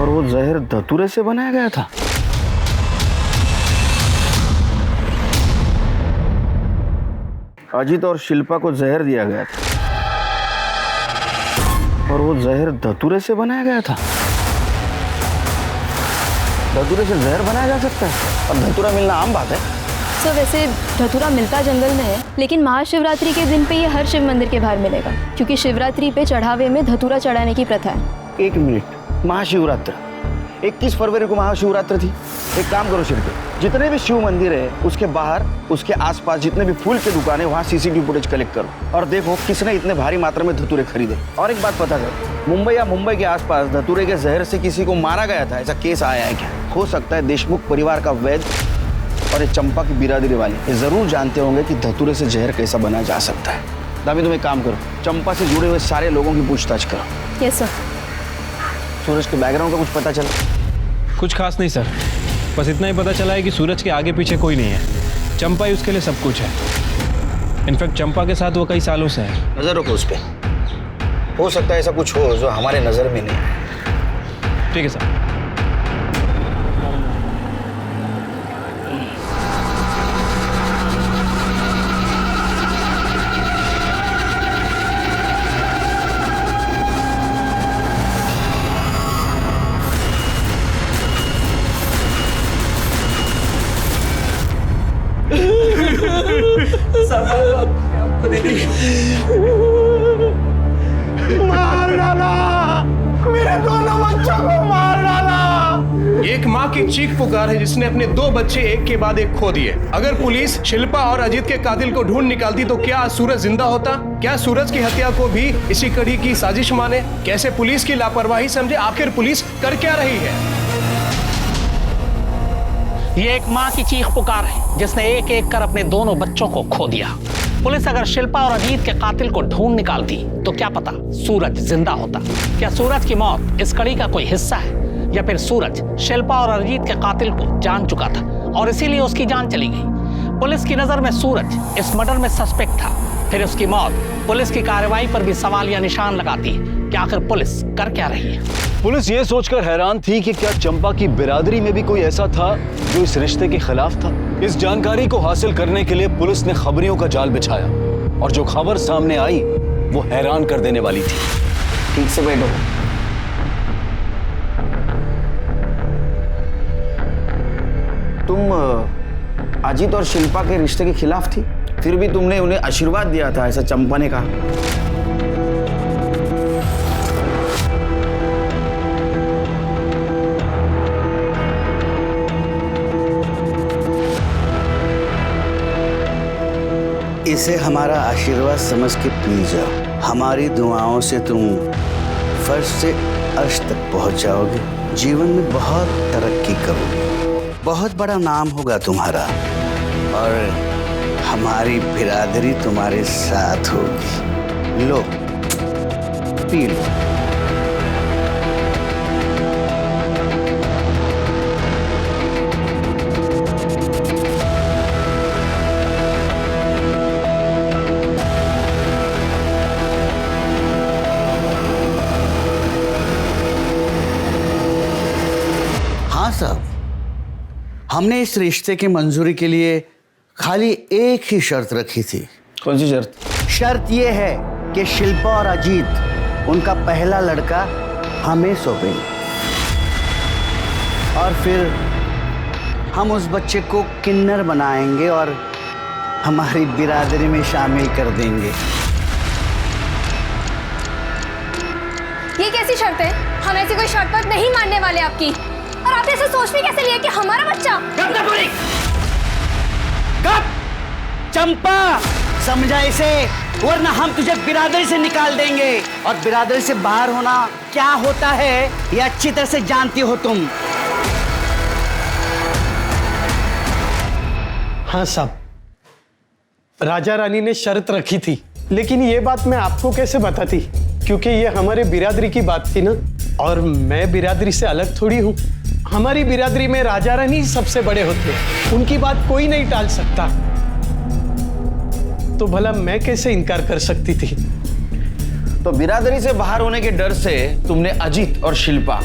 और वो जहर धतूरे से बनाया गया था। अजीत और शिल्पा को जहर दिया गया था और वो जहर धतूरे से बनाया गया था। धतूरे से जहर बनाया जा सकता है और धतूरा मिलना आम बात है। सर, वैसे धतूरा मिलता जंगल में है, लेकिन महाशिवरात्रि के दिन पे ये हर शिव मंदिर के बाहर मिलेगा, क्योंकि शिवरात्रि पे चढ़ावे में धतूरा चढ़ाने की प्रथा है। 1 मिनट, महाशिवरात्रि 21 फरवरी को महाशिवरात्रि थी। एक काम करो शिल्पी, जितने भी शिव मंदिर है उसके बाहर, उसके आसपास जितने भी फूल की दुकानें, वहाँ CCTV फुटेज कलेक्ट करो और देखो किसने इतने भारी मात्रा में धतूरे खरीदे। और एक बात पता करो, मुंबई या मुंबई के आसपास धतूरे के जहर से किसी को मारा गया था, ऐसा केस आया है क्या? हो सकता है देशमुख परिवार का वैद और ये चंपा की बिरादरी वाले ये जरूर जानते होंगे कि धतूरे से जहर कैसा बनाया जा सकता है। दामी, तुम एक काम करो, चंपा से जुड़े हुए सारे लोगों की पूछताछ करो। Yes sir. सूरज के बैकग्राउंड का कुछ पता चला? कुछ खास नहीं सर, बस इतना ही पता चला है कि सूरज के आगे पीछे कोई नहीं है, चंपा ही उसके लिए सब कुछ है। इनफैक्ट चंपा के साथ वो कई सालों से है। नजर रखो उस पर, हो सकता है ऐसा कुछ हो जो हमारे नजर में नहीं है। ठीक है सर। मार डाला, मेरे दोनों बच्चों को मार डाला। एक माँ की चीख पुकार है जिसने अपने 2 बच्चे एक के बाद एक खो दिए। अगर पुलिस शिल्पा और अजीत के कातिल को ढूंढ निकालती तो क्या सूरज जिंदा होता? क्या सूरज की हत्या को भी इसी कड़ी की साजिश माने? कैसे पुलिस की लापरवाही समझे? आखिर पुलिस कर क्या रही है? ये एक माँ की चीख पुकार है जिसने एक एक कर अपने दोनों बच्चों को खो दिया। पुलिस अगर शिल्पा और अजीत के कातिल को ढूंढ निकालती तो क्या पता सूरज जिंदा होता। क्या सूरज की मौत इस कड़ी का कोई हिस्सा है, या फिर सूरज शिल्पा और अजीत के कातिल को जान चुका था और इसीलिए उसकी जान चली गई? पुलिस की नजर में सूरज इस मर्डर में सस्पेक्ट था, फिर उसकी मौत पुलिस की कार्रवाई पर भी सवालिया निशान लगाती है। कि आखिर पुलिस कर क्या रही है। पुलिस ये सोचकर हैरान थी कि क्या चंपा की बिरादरी में भी कोई ऐसा था जो इस रिश्ते के खिलाफ था। इस जानकारी को हासिल करने के लिए पुलिस ने खबरियों का जाल बिछाया और जो खबर सामने आई वो हैरान कर देने वाली थी। ठीक से बैठो। तुम अजीत और शिल्पा के रिश्ते के खिलाफ थी, फिर भी तुमने उन्हें आशीर्वाद दिया था, ऐसा चंपा ने कहा। इसे हमारा आशीर्वाद समझ के पी जाओ। हमारी दुआओं से तुम फर्श से अर्श तक पहुंच जाओगे, जीवन में बहुत तरक्की करोगे, बहुत बड़ा नाम होगा तुम्हारा और हमारी बिरादरी तुम्हारे साथ होगी। लो पी लो। हाँ साहब, हमने इस रिश्ते की मंजूरी के लिए खाली एक ही शर्त रखी थी। कौन सी शर्त? शर्त यह है कि शिल्पा और अजीत उनका पहला लड़का हमें सौंपेंगे और फिर हम उस बच्चे को किन्नर बनाएंगे और हमारी बिरादरी में शामिल कर देंगे। ये कैसी शर्त है? हम ऐसी कोई शर्त पर नहीं मानने वाले आपकी। और आपने ऐसे सोच भी कैसे लिया कि हमारा बच्चा? चंपा, समझा इसे, वरना हम तुझे बिरादरी से निकाल देंगे और बिरादरी से बाहर होना क्या होता है ये अच्छी तरह से जानती हो तुम। हाँ साहब, राजा रानी ने शर्त रखी थी, लेकिन ये बात मैं आपको कैसे बताती, क्योंकि ये हमारे बिरादरी की बात थी ना, और मैं बिरादरी से अलग थोड़ी हूँ। हमारी बिरादरी में राजा रानी सबसे बड़े होते हैं, उनकी बात कोई नहीं टाल सकता। तो भला मैं कैसे इनकार कर सकती थी? तो बिरादरी से बाहर होने के डर से तुमने अजीत और शिल्पा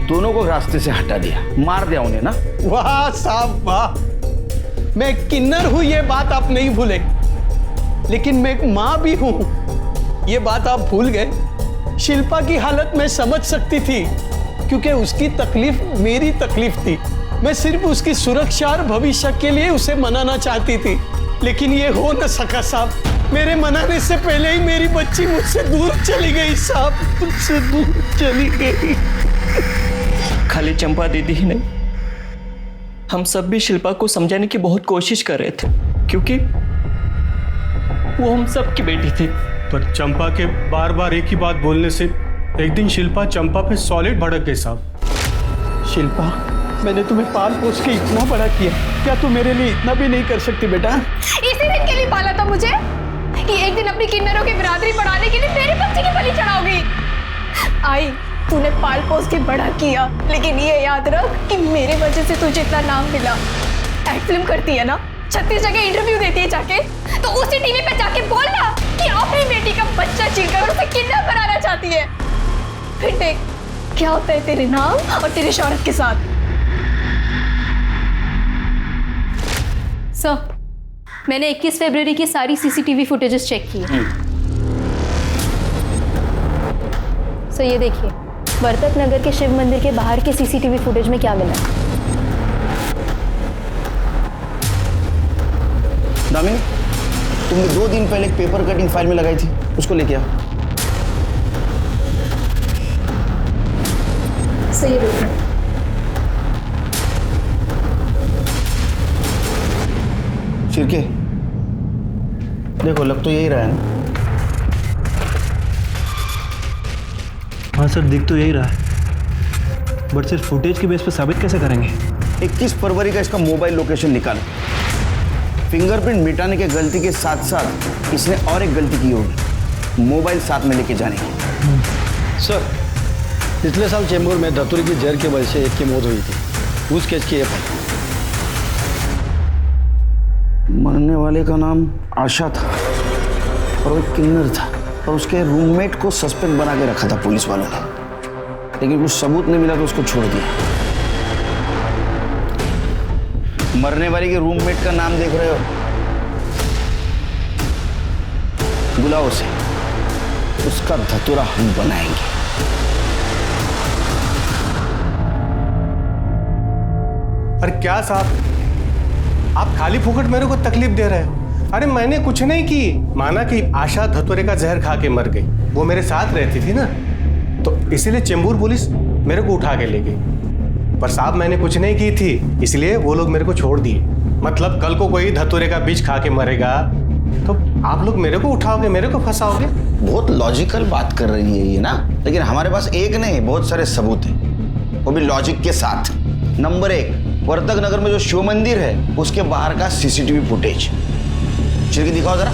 दोनों को रास्ते से हटा दिया, मार दिया उन्हें ना। वाह साहब वाह, मैं किन्नर हूं ये बात आप नहीं भूले, लेकिन मैं एक मां भी हूं ये बात आप भूल गए। शिल्पा की हालत मैं समझ सकती थी, क्योंकि उसकी तकलीफ मेरी तकलीफ थी। मैं सिर्फ उसकी सुरक्षा और भविष्य के लिए उसे मनाना चाहती थी, लेकिन ये हो न सका साहब। मेरे मनाने से पहले ही मेरी बच्ची मुझसे दूर चली गई साहब, मुझसे दूर चली गई। खाली चंपा दीदी ही नहीं, हम सब भी शिल्पा को समझाने की बहुत कोशिश कर रहे थे, क्योंकि वो हम सब की बेटी थी। पर चंपा के बार बार एक ही बात बोलने से एक दिन शिल्पा चंपा पे सॉलिड भड़क गई साहब। शिल्पा, मैंने तुम्हें पाल पोस के इतना बड़ा किया, क्या तुम मेरे लिए इतना भी नहीं कर सकती बेटा? इसी दिन के लिए पाला था मुझे कि एक दिन अपनी किन्नरों की बिरादरी बढ़ाने के लिए मेरे बच्चे की बलि चढ़ाओगी। आई, तूने पाल पोस के बड़ा किया, लेकिन ये याद रख कि मेरे वजह से तुझे इतना नाम मिला। एक्ट फिल्म करती है ना, 36 जगह इंटरव्यू देती है जाके, तो उसी टीवी पे जाके बोलना कि अपनी बेटी का बच्चा छीनकर उसे किन्नर बनाना चाहती है। फिर देख क्या होता है तेरे नाम और तेरी शौहरत के साथ। सर, मैंने 21 फरवरी की सारी सीसीटीवी फुटेजेस चेक की है। सर ये देखिए, बरकत नगर के शिव मंदिर के बाहर के सीसीटीवी फुटेज में क्या मिला। दामिनी, तुमने 2 दिन पहले एक पेपर कटिंग फाइल में लगाई थी, उसको लेके आओ। सही है। शिरके, देखो लग तो यही रहा है ना। हाँ सर, दिख तो यही रहा है, बट सिर्फ फुटेज के बेस पे साबित कैसे करेंगे? 21 फरवरी का इसका मोबाइल लोकेशन निकालो। फिंगरप्रिंट मिटाने के गलती के साथ साथ इसने और एक गलती की होगी, मोबाइल साथ में लेके जाने की। सर, पिछले साल चेंबूर में धतूरी की जहर की वजह से एक की मौत हुई थी, उस केस की एफ। मरने वाले का नाम आशा था और वो किन्नर था। और उसके रूममेट को सस्पेक्ट बना के रखा था पुलिस वालों ने, लेकिन कुछ सबूत नहीं मिला तो उसको छोड़ दिया। मरने वाली के रूममेट का नाम देख रहे हो? बुलाओ उसे, उसका धतूरा हम बनाएंगे। पर क्या साहब, आप खाली फुकट मेरे को तकलीफ दे रहे हो? अरे मैंने कुछ नहीं की। माना कि आशा धतूरे का जहर खा के मर गई, वो मेरे साथ रहती थी ना, तो इसीलिए चेंबूर पुलिस मेरे को उठा के ले गई। पर साहब मैंने कुछ नहीं की थी, इसलिए वो लोग मेरे को छोड़ दिए। मतलब कल को कोई धतूरे का बीज खा के मरेगा तो आप लोग मेरे को उठाओगे, मेरे को फंसाओगे। बहुत लॉजिकल बात कर रही है ये ना, लेकिन हमारे पास एक नहीं बहुत सारे सबूत हैं, वो भी लॉजिक के साथ। नंबर 1, वर्तक नगर में जो शिव मंदिर है उसके बाहर का सीसीटीवी फुटेज। चल के दिखाओ जरा।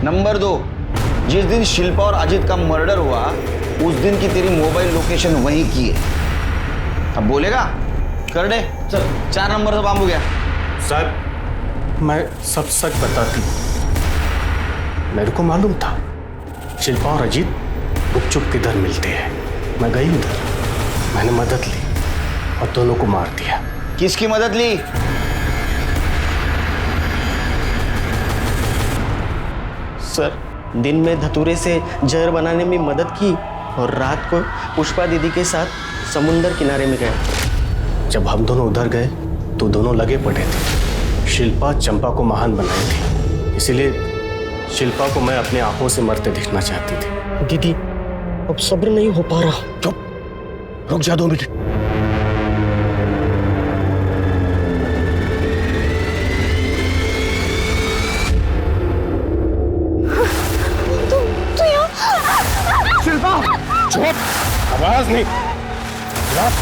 नंबर 2, जिस दिन शिल्पा और अजीत का मर्डर हुआ उस दिन की तेरी मोबाइल लोकेशन वहीं की है। अब बोलेगा? कर दे। चल 4 नंबर से काम हो गया। सर मैं सब सच बताती, मेरे को मालूम था शिल्पा और अजीत गुपचुप किधर मिलते हैं। मैं गई उधर, मैंने मदद ली और दोनों को मार दिया। किसकी मदद ली? सर दिन में धतूरे से जहर बनाने में मदद की और रात को पुष्पा दीदी के साथ समुंदर किनारे में गया। जब हम दोनों उधर गए तो दोनों लगे पड़े थे। शिल्पा चंपा को महान बनाई थी, इसीलिए शिल्पा को मैं अपनी आंखों से मरते देखना चाहती थी। दीदी अब सब्र नहीं हो पा रहा। चुप, रुक जा 2 मिनट। तू यहाँ? शिल्पा चुप, आवाज नहीं। ग्लास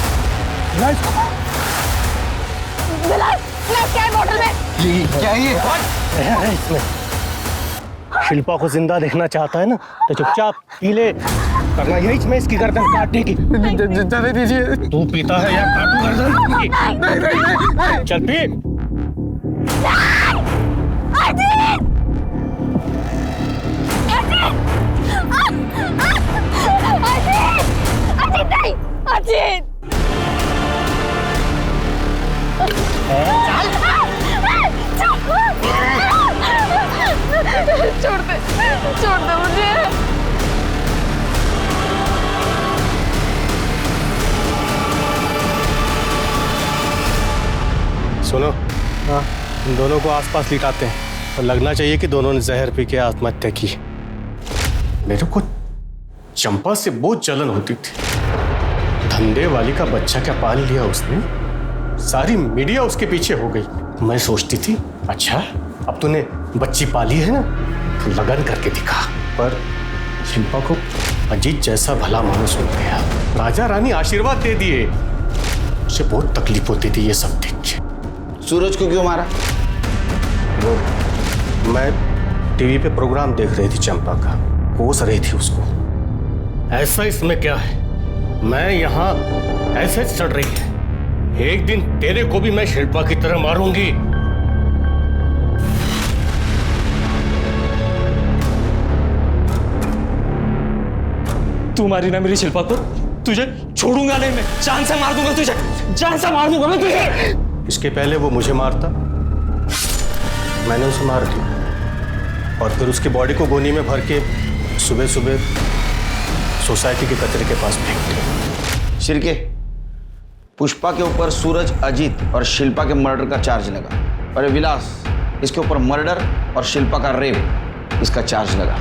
क्या है बोतल में? क्या है इसमें? शिल्पा को जिंदा देखना चाहता है ना तो चुपचाप पी ले, करना यही मैं इसकी गर्दन काटने की। दे दीजिए। तू पीता है या काटू गर्दन? चल पी। अजीत छोड़ दे मुझे। सुनो, हाँ, इन दोनों को आसपास लिटाते हैं और लगना चाहिए कि दोनों ने जहर पी के आत्महत्या की। मेरे को चंपा से बहुत जलन होती थी। धंधे वाली का बच्चा क्या पाल लिया उसने, सारी मीडिया उसके पीछे हो गई। मैं सोचती थी अच्छा अब तूने बच्ची पाली है ना तो लगन करके दिखा। पर शिल्पा को अजीत जैसा भला मानुस हो गया, राजा रानी आशीर्वाद दे दिए। मुझे बहुत तकलीफ होती थी ये सब देख के। सूरज को क्यों मारा? वो मैं टीवी पे प्रोग्राम देख रही थी चंपा का, कोस रही थी उसको। ऐसा इसमें क्या है, मैं यहाँ ऐसे चढ़ रही है। एक दिन तेरे को भी मैं शिल्पा की तरह मारूंगी। तू मारी ना मेरी शिल्पा को, तुझे छोड़ूंगा नहीं मैं, जान से मार दूंगा तुझे, जान से मार दूंगा मैं तुझे। इसके पहले वो मुझे मारता, मैंने उसे मार दिया और फिर उसकी बॉडी को गोनी में भर के सुबह सुबह सोसाइटी के कचरे के पास फेंक दिया। शिरके, पुष्पा के ऊपर सूरज, अजीत और शिल्पा के मर्डर का चार्ज लगा, और विलास इसके ऊपर मर्डर और शिल्पा का रेप इसका चार्ज लगा।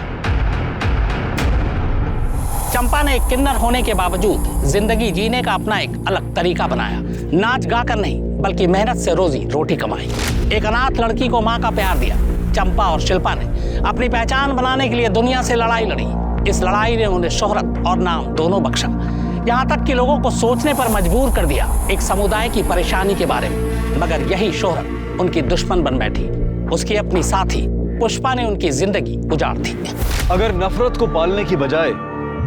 चंपा ने एक किन्नर होने के बावजूद जिंदगी जीने का अपना एक अलग तरीका बनाया। नाच गाकर नहीं बल्कि मेहनत से रोजी रोटी कमाई। एक अनाथ लड़की को माँ का प्यार दिया। चंपा और शिल्पा ने अपनी पहचान बनाने के लिए दुनिया से लड़ाई लड़ी। इस लड़ाई ने उन्हें शोहरत और नाम दोनों बख्शा, यहाँ तक कि लोगों को सोचने पर मजबूर कर दिया एक समुदाय की परेशानी के बारे में। मगर यही शोहरत उनकी दुश्मन बन बैठी। उसकी अपनी साथी पुष्पा ने उनकी जिंदगी उजाड़ दी। अगर नफरत को पालने की बजाय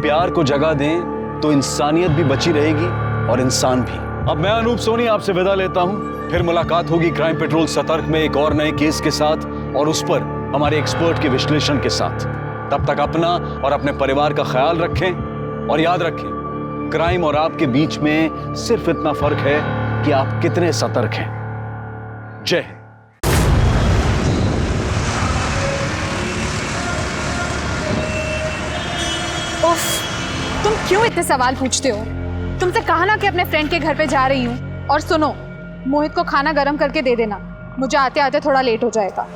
प्यार को जगह दें तो इंसानियत भी बची रहेगी और इंसान भी। अब मैं अनूप सोनी आपसे विदा लेता हूं। फिर मुलाकात होगी क्राइम पेट्रोल सतर्क में एक और नए केस के साथ और उस पर हमारे एक्सपर्ट के विश्लेषण के साथ। तब तक अपना और अपने परिवार का ख्याल रखें और याद रखें, क्राइम और आपके बीच में सिर्फ इतना फर्क है कि आप कितने सतर्क हैं। जय हिंद। उफ, तुम क्यों इतने सवाल पूछते हो? तुमसे कहा ना कि अपने फ्रेंड के घर पे जा रही हूँ। और सुनो, मोहित को खाना गर्म करके दे देना, मुझे आते आते थोड़ा लेट हो जाएगा।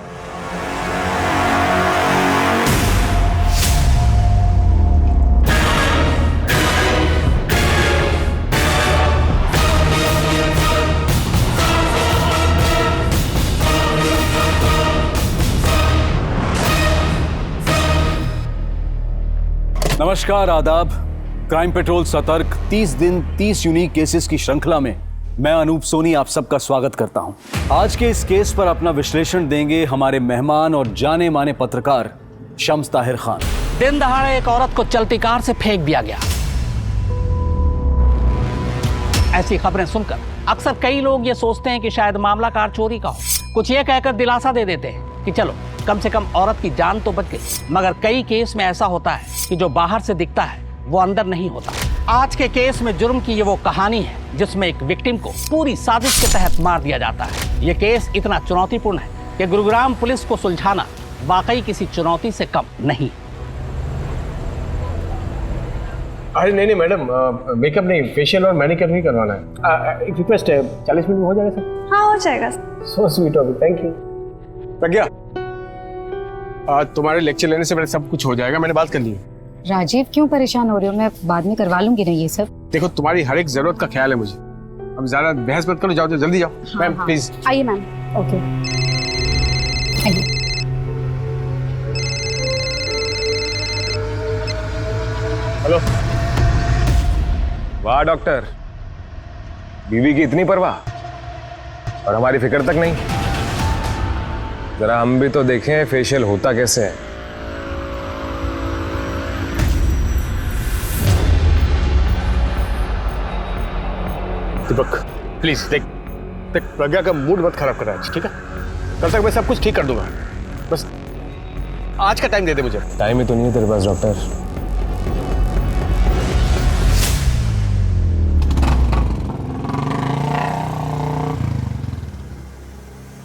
नमस्कार, आदाब। क्राइम पेट्रोल सतर्क 30 दिन 30 यूनिक केसेस की श्रृंखला में मैं अनूप सोनी आप सबका स्वागत करता हूं। आज के इस केस पर अपना विश्लेषण देंगे हमारे मेहमान और जाने माने पत्रकार शम्स ताहिर खान। दिन दहाड़े एक औरत को चलती कार से फेंक दिया गया। ऐसी खबरें सुनकर अक्सर कई लोग ये सोचते हैं कि शायद मामला कार चोरी का हो। कुछ ये कहकर दिलासा दे देते हैं कि चलो कम से कम औरत की जान तो बच गई। मगर कई केस में ऐसा होता है कि जो बाहर से दिखता है वो अंदर नहीं होता। आज के केस में जुर्म की ये वो कहानी है जिसमें एक विक्टिम को पूरी साजिश के तहत मार दिया जाता है। ये केस इतना चुनौतीपूर्ण है कि गुरुग्राम पुलिस को सुलझाना वाकई किसी चुनौती से कम नहीं। अरे नहीं मैडम, मेकअप नहीं, फेशियल और मैनिक्योर ही करवाना है। एक रिक्वेस्ट है, 40 मिनट में हो जाएगा सर? हाँ, हो जाएगा। So sweet of you, thank you. Pragya, आज तुम्हारे लेक्चर लेने से पहले सब कुछ हो जाएगा, मैंने बात कर ली है। राजीव, क्यों परेशान हो रहे हो? मैं बाद में करवा लूंगी ना ये सब। देखो, तुम्हारी हर एक जरूरत का ख्याल है मुझे। अब ज्यादा बहस मत करो, जाओ जल्दी जाओ। मैम प्लीज आइए मैम। ओके। हेलो। वाह डॉक्टर, बीवी की इतनी परवाह और हमारी फिक्र तक नहीं। जरा हम भी तो देखें फेशियल होता कैसे है। दीपक प्लीज देख प्रज्ञा का मूड मत खराब कर आज, ठीक है? कल तक मैं सब कुछ ठीक कर दूंगा, बस आज का टाइम दे दे मुझे। टाइम ही तो नहीं है तेरे पास डॉक्टर।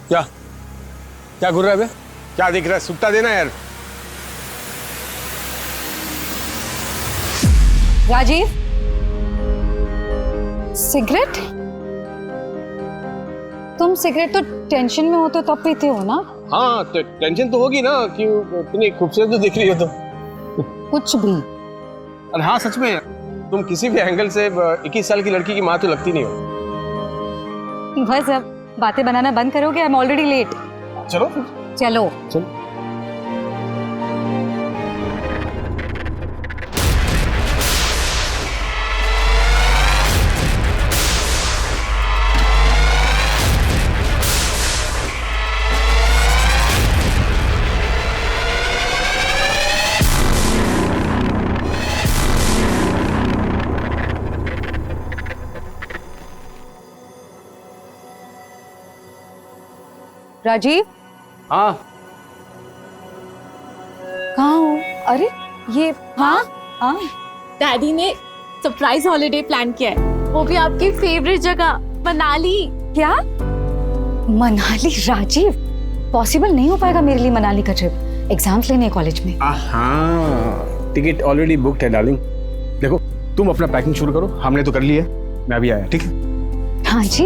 क्या क्या घूर रहा है बे? क्या दिख रहा है? सुट्टा देना यार। राजीव, सिगरेट? तुम सिगरेट तो टेंशन में होते तब पीते हो ना? हाँ, तो टेंशन तो होगी ना, क्यों? इतनी खूबसूरत तो दिख रही हो तुम। कुछ भी। अरे हाँ, सच में तुम किसी भी एंगल से 21 साल की लड़की की माँ तो लगती नहीं हो। बस अब बातें बनाना बंद करोगे? I am already late. चलो चलो चलो। राजीव, हाँ कहाँ हो? अरे ये हाँ हाँ, डैडी ने सरप्राइज हॉलिडे प्लान किया है, वो भी आपकी फेवरेट जगह मनाली। क्या मनाली? राजीव, पॉसिबल नहीं हो पाएगा मेरे लिए मनाली का ट्रिप। एग्जाम्स लेने कॉलेज में। हाँ, टिकट ऑलरेडी बुक्ड है डार्लिंग। देखो, तुम अपना पैकिंग शुरू करो, हमने तो कर लिया, मैं अभी आया, ठीक है? हाँ जी,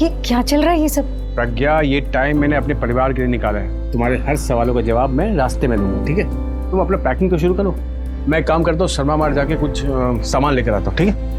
ये क्या चल रहा है ये सब? प्रज्ञा, ये टाइम मैंने अपने परिवार के लिए निकाला है। तुम्हारे हर सवालों का जवाब मैं रास्ते में दूंगा, ठीक है? तुम अपना पैकिंग तो शुरू करो, मैं एक काम करता हूँ, शर्मा मार्ट जाके कुछ सामान लेकर आता हूँ, ठीक है?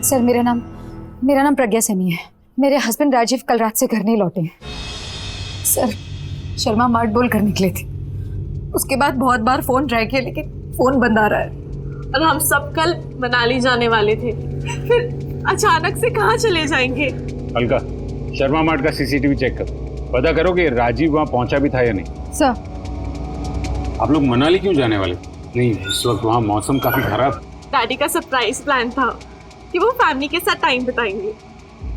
सर मेरा नाम प्रज्ञा सैनी है। मेरे हस्बैंड राजीव कल रात से घर नहीं लौटे हैं। सर शर्मा मार्ट बोल कर निकले थे, उसके बाद बहुत बार फोन ट्राई किया लेकिन फोन बंद आ रहा है। और हम सब कल मनाली जाने वाले थे, फिर अचानक से कहाँ चले जाएंगे? अलका, शर्मा मार्ट का सीसीटीवी चेक करो, पता करो कि राजीव वहाँ पहुँचा भी था या नहीं। सर आप लोग मनाली क्यों जाने वाले? नहीं, इस वक्त वहाँ मौसम काफी खराब। डैडी का सरप्राइज प्लान था कि वो फैमिली के साथ टाइम बिताएंगे।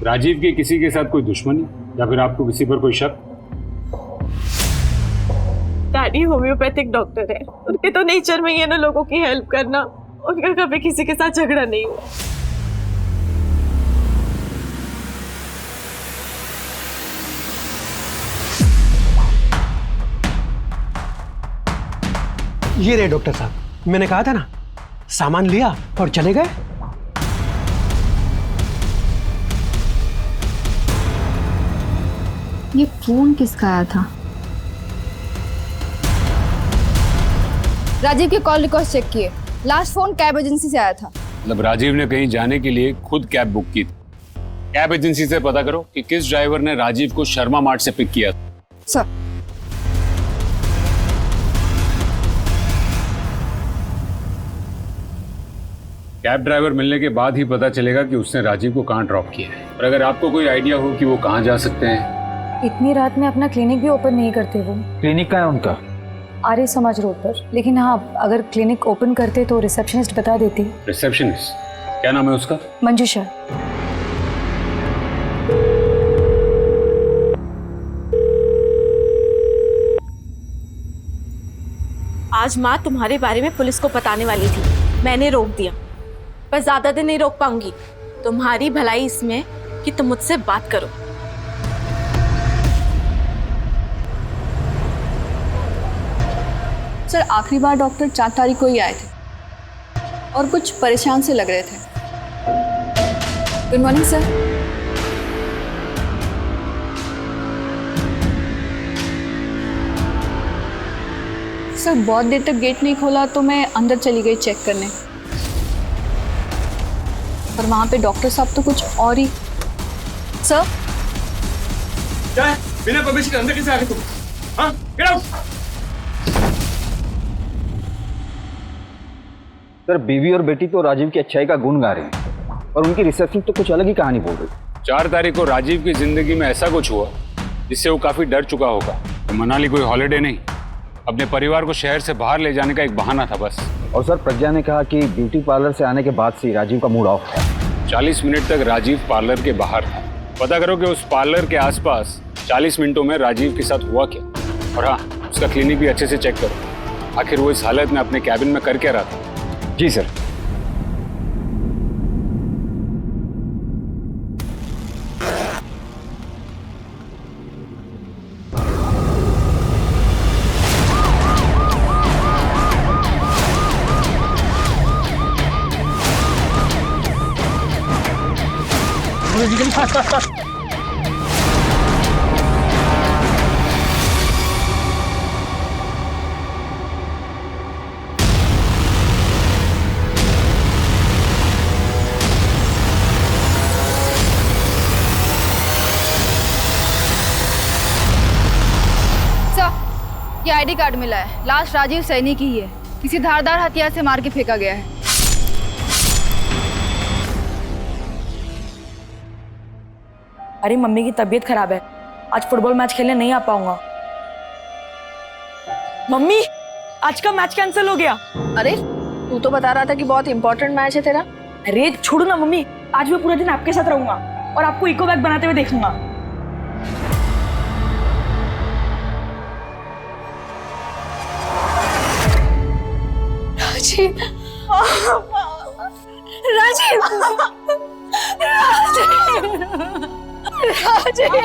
राजीव की किसी के साथ कोई दुश्मनी या फिर आपको किसी पर कोई शक? डैडी होम्योपैथिक डॉक्टर है, उनके तो नेचर में ही है ना लोगों की हेल्प करना। उनका कभी किसी के साथ झगड़ा नहीं हुआ। ये रहे डॉक्टर साहब, मैंने कहा था ना, सामान लिया और चले गए। ये फोन किसका आया था? राजीव के कॉल रिकॉर्ड चेक किए, लास्ट फोन कैब एजेंसी से आया था। मतलब राजीव ने कहीं जाने के लिए खुद कैब बुक की थी। कैब एजेंसी से पता करो कि किस ड्राइवर ने राजीव को शर्मा मार्ट से पिक किया। सर कैब ड्राइवर मिलने के बाद ही पता चलेगा कि उसने राजीव को कहाँ ड्रॉप किया है। और अगर आपको कोई आइडिया हो कि वो कहाँ जा सकते हैं। इतनी रात में अपना क्लिनिक भी ओपन नहीं करते वो। क्लिनिक का है उनका? आर्य समाज रोड पर, लेकिन हाँ अगर क्लिनिक ओपन करते तो रिसेप्शनिस्ट बता देती। रिसेप्शनिस्ट? क्या नाम है उसका? मंजूषा। आज माँ तुम्हारे बारे में पुलिस को बताने वाली थी, मैंने रोक दिया। पर ज्यादा दिन नहीं रोक पाऊंगी। तुम्हारी भलाई इसमें कि तुम मुझसे बात करो। सर आखिरी बार डॉक्टर 4 तारीख को ही आए थे और कुछ परेशान से लग रहे थे। Good morning sir. सर बहुत देर तक गेट नहीं खोला तो मैं अंदर चली गई चेक करने, और वहां पे डॉक्टर साहब तो कुछ और ही। सर क्या है? बिना परमिशन अंदर कैसे आ गए तुम? हाँ, गेट आउट। सर बीवी और बेटी तो राजीव की अच्छाई का गुण गा रही हैं और उनकी रिसेप्शन तो कुछ अलग ही कहानी बोल रही। 4 तारीख को राजीव की जिंदगी में ऐसा कुछ हुआ जिससे वो काफी डर चुका होगा। तो मनाली कोई हॉलिडे नहीं, अपने परिवार को शहर से बाहर ले जाने का एक बहाना था बस। और सर प्रज्ञा ने कहा कि ब्यूटी पार्लर से आने के बाद से राजीव का मूड ऑफ था। 40 मिनट तक राजीव पार्लर के बाहर था। पता करो कि उस पार्लर के आसपास 40 मिनटों में राजीव के साथ हुआ क्या। और हाँ, उसका क्लिनिक भी अच्छे से चेक करो, आखिर वो इस हालत में अपने कैबिन में कर क्या रहा था। जी सर। ये आईडी कार्ड मिला है, लास्ट राजीव सैनी की ही है। किसी धारदार हथियार से मार के फेंका गया है। अरे मम्मी की तबीयत खराब है, आज फुटबॉल मैच खेलने नहीं आ पाऊंगा। मम्मी आज का मैच कैंसिल हो गया। अरे तू तो बता रहा था कि बहुत इंपॉर्टेंट मैच है तेरा। अरे छोड़ो ना मम्मी, आज मैं पूरा दिन आपके साथ रहूंगा और आपको इको बैग बनाते हुए देखूंगा। राजीव राजीव राजीव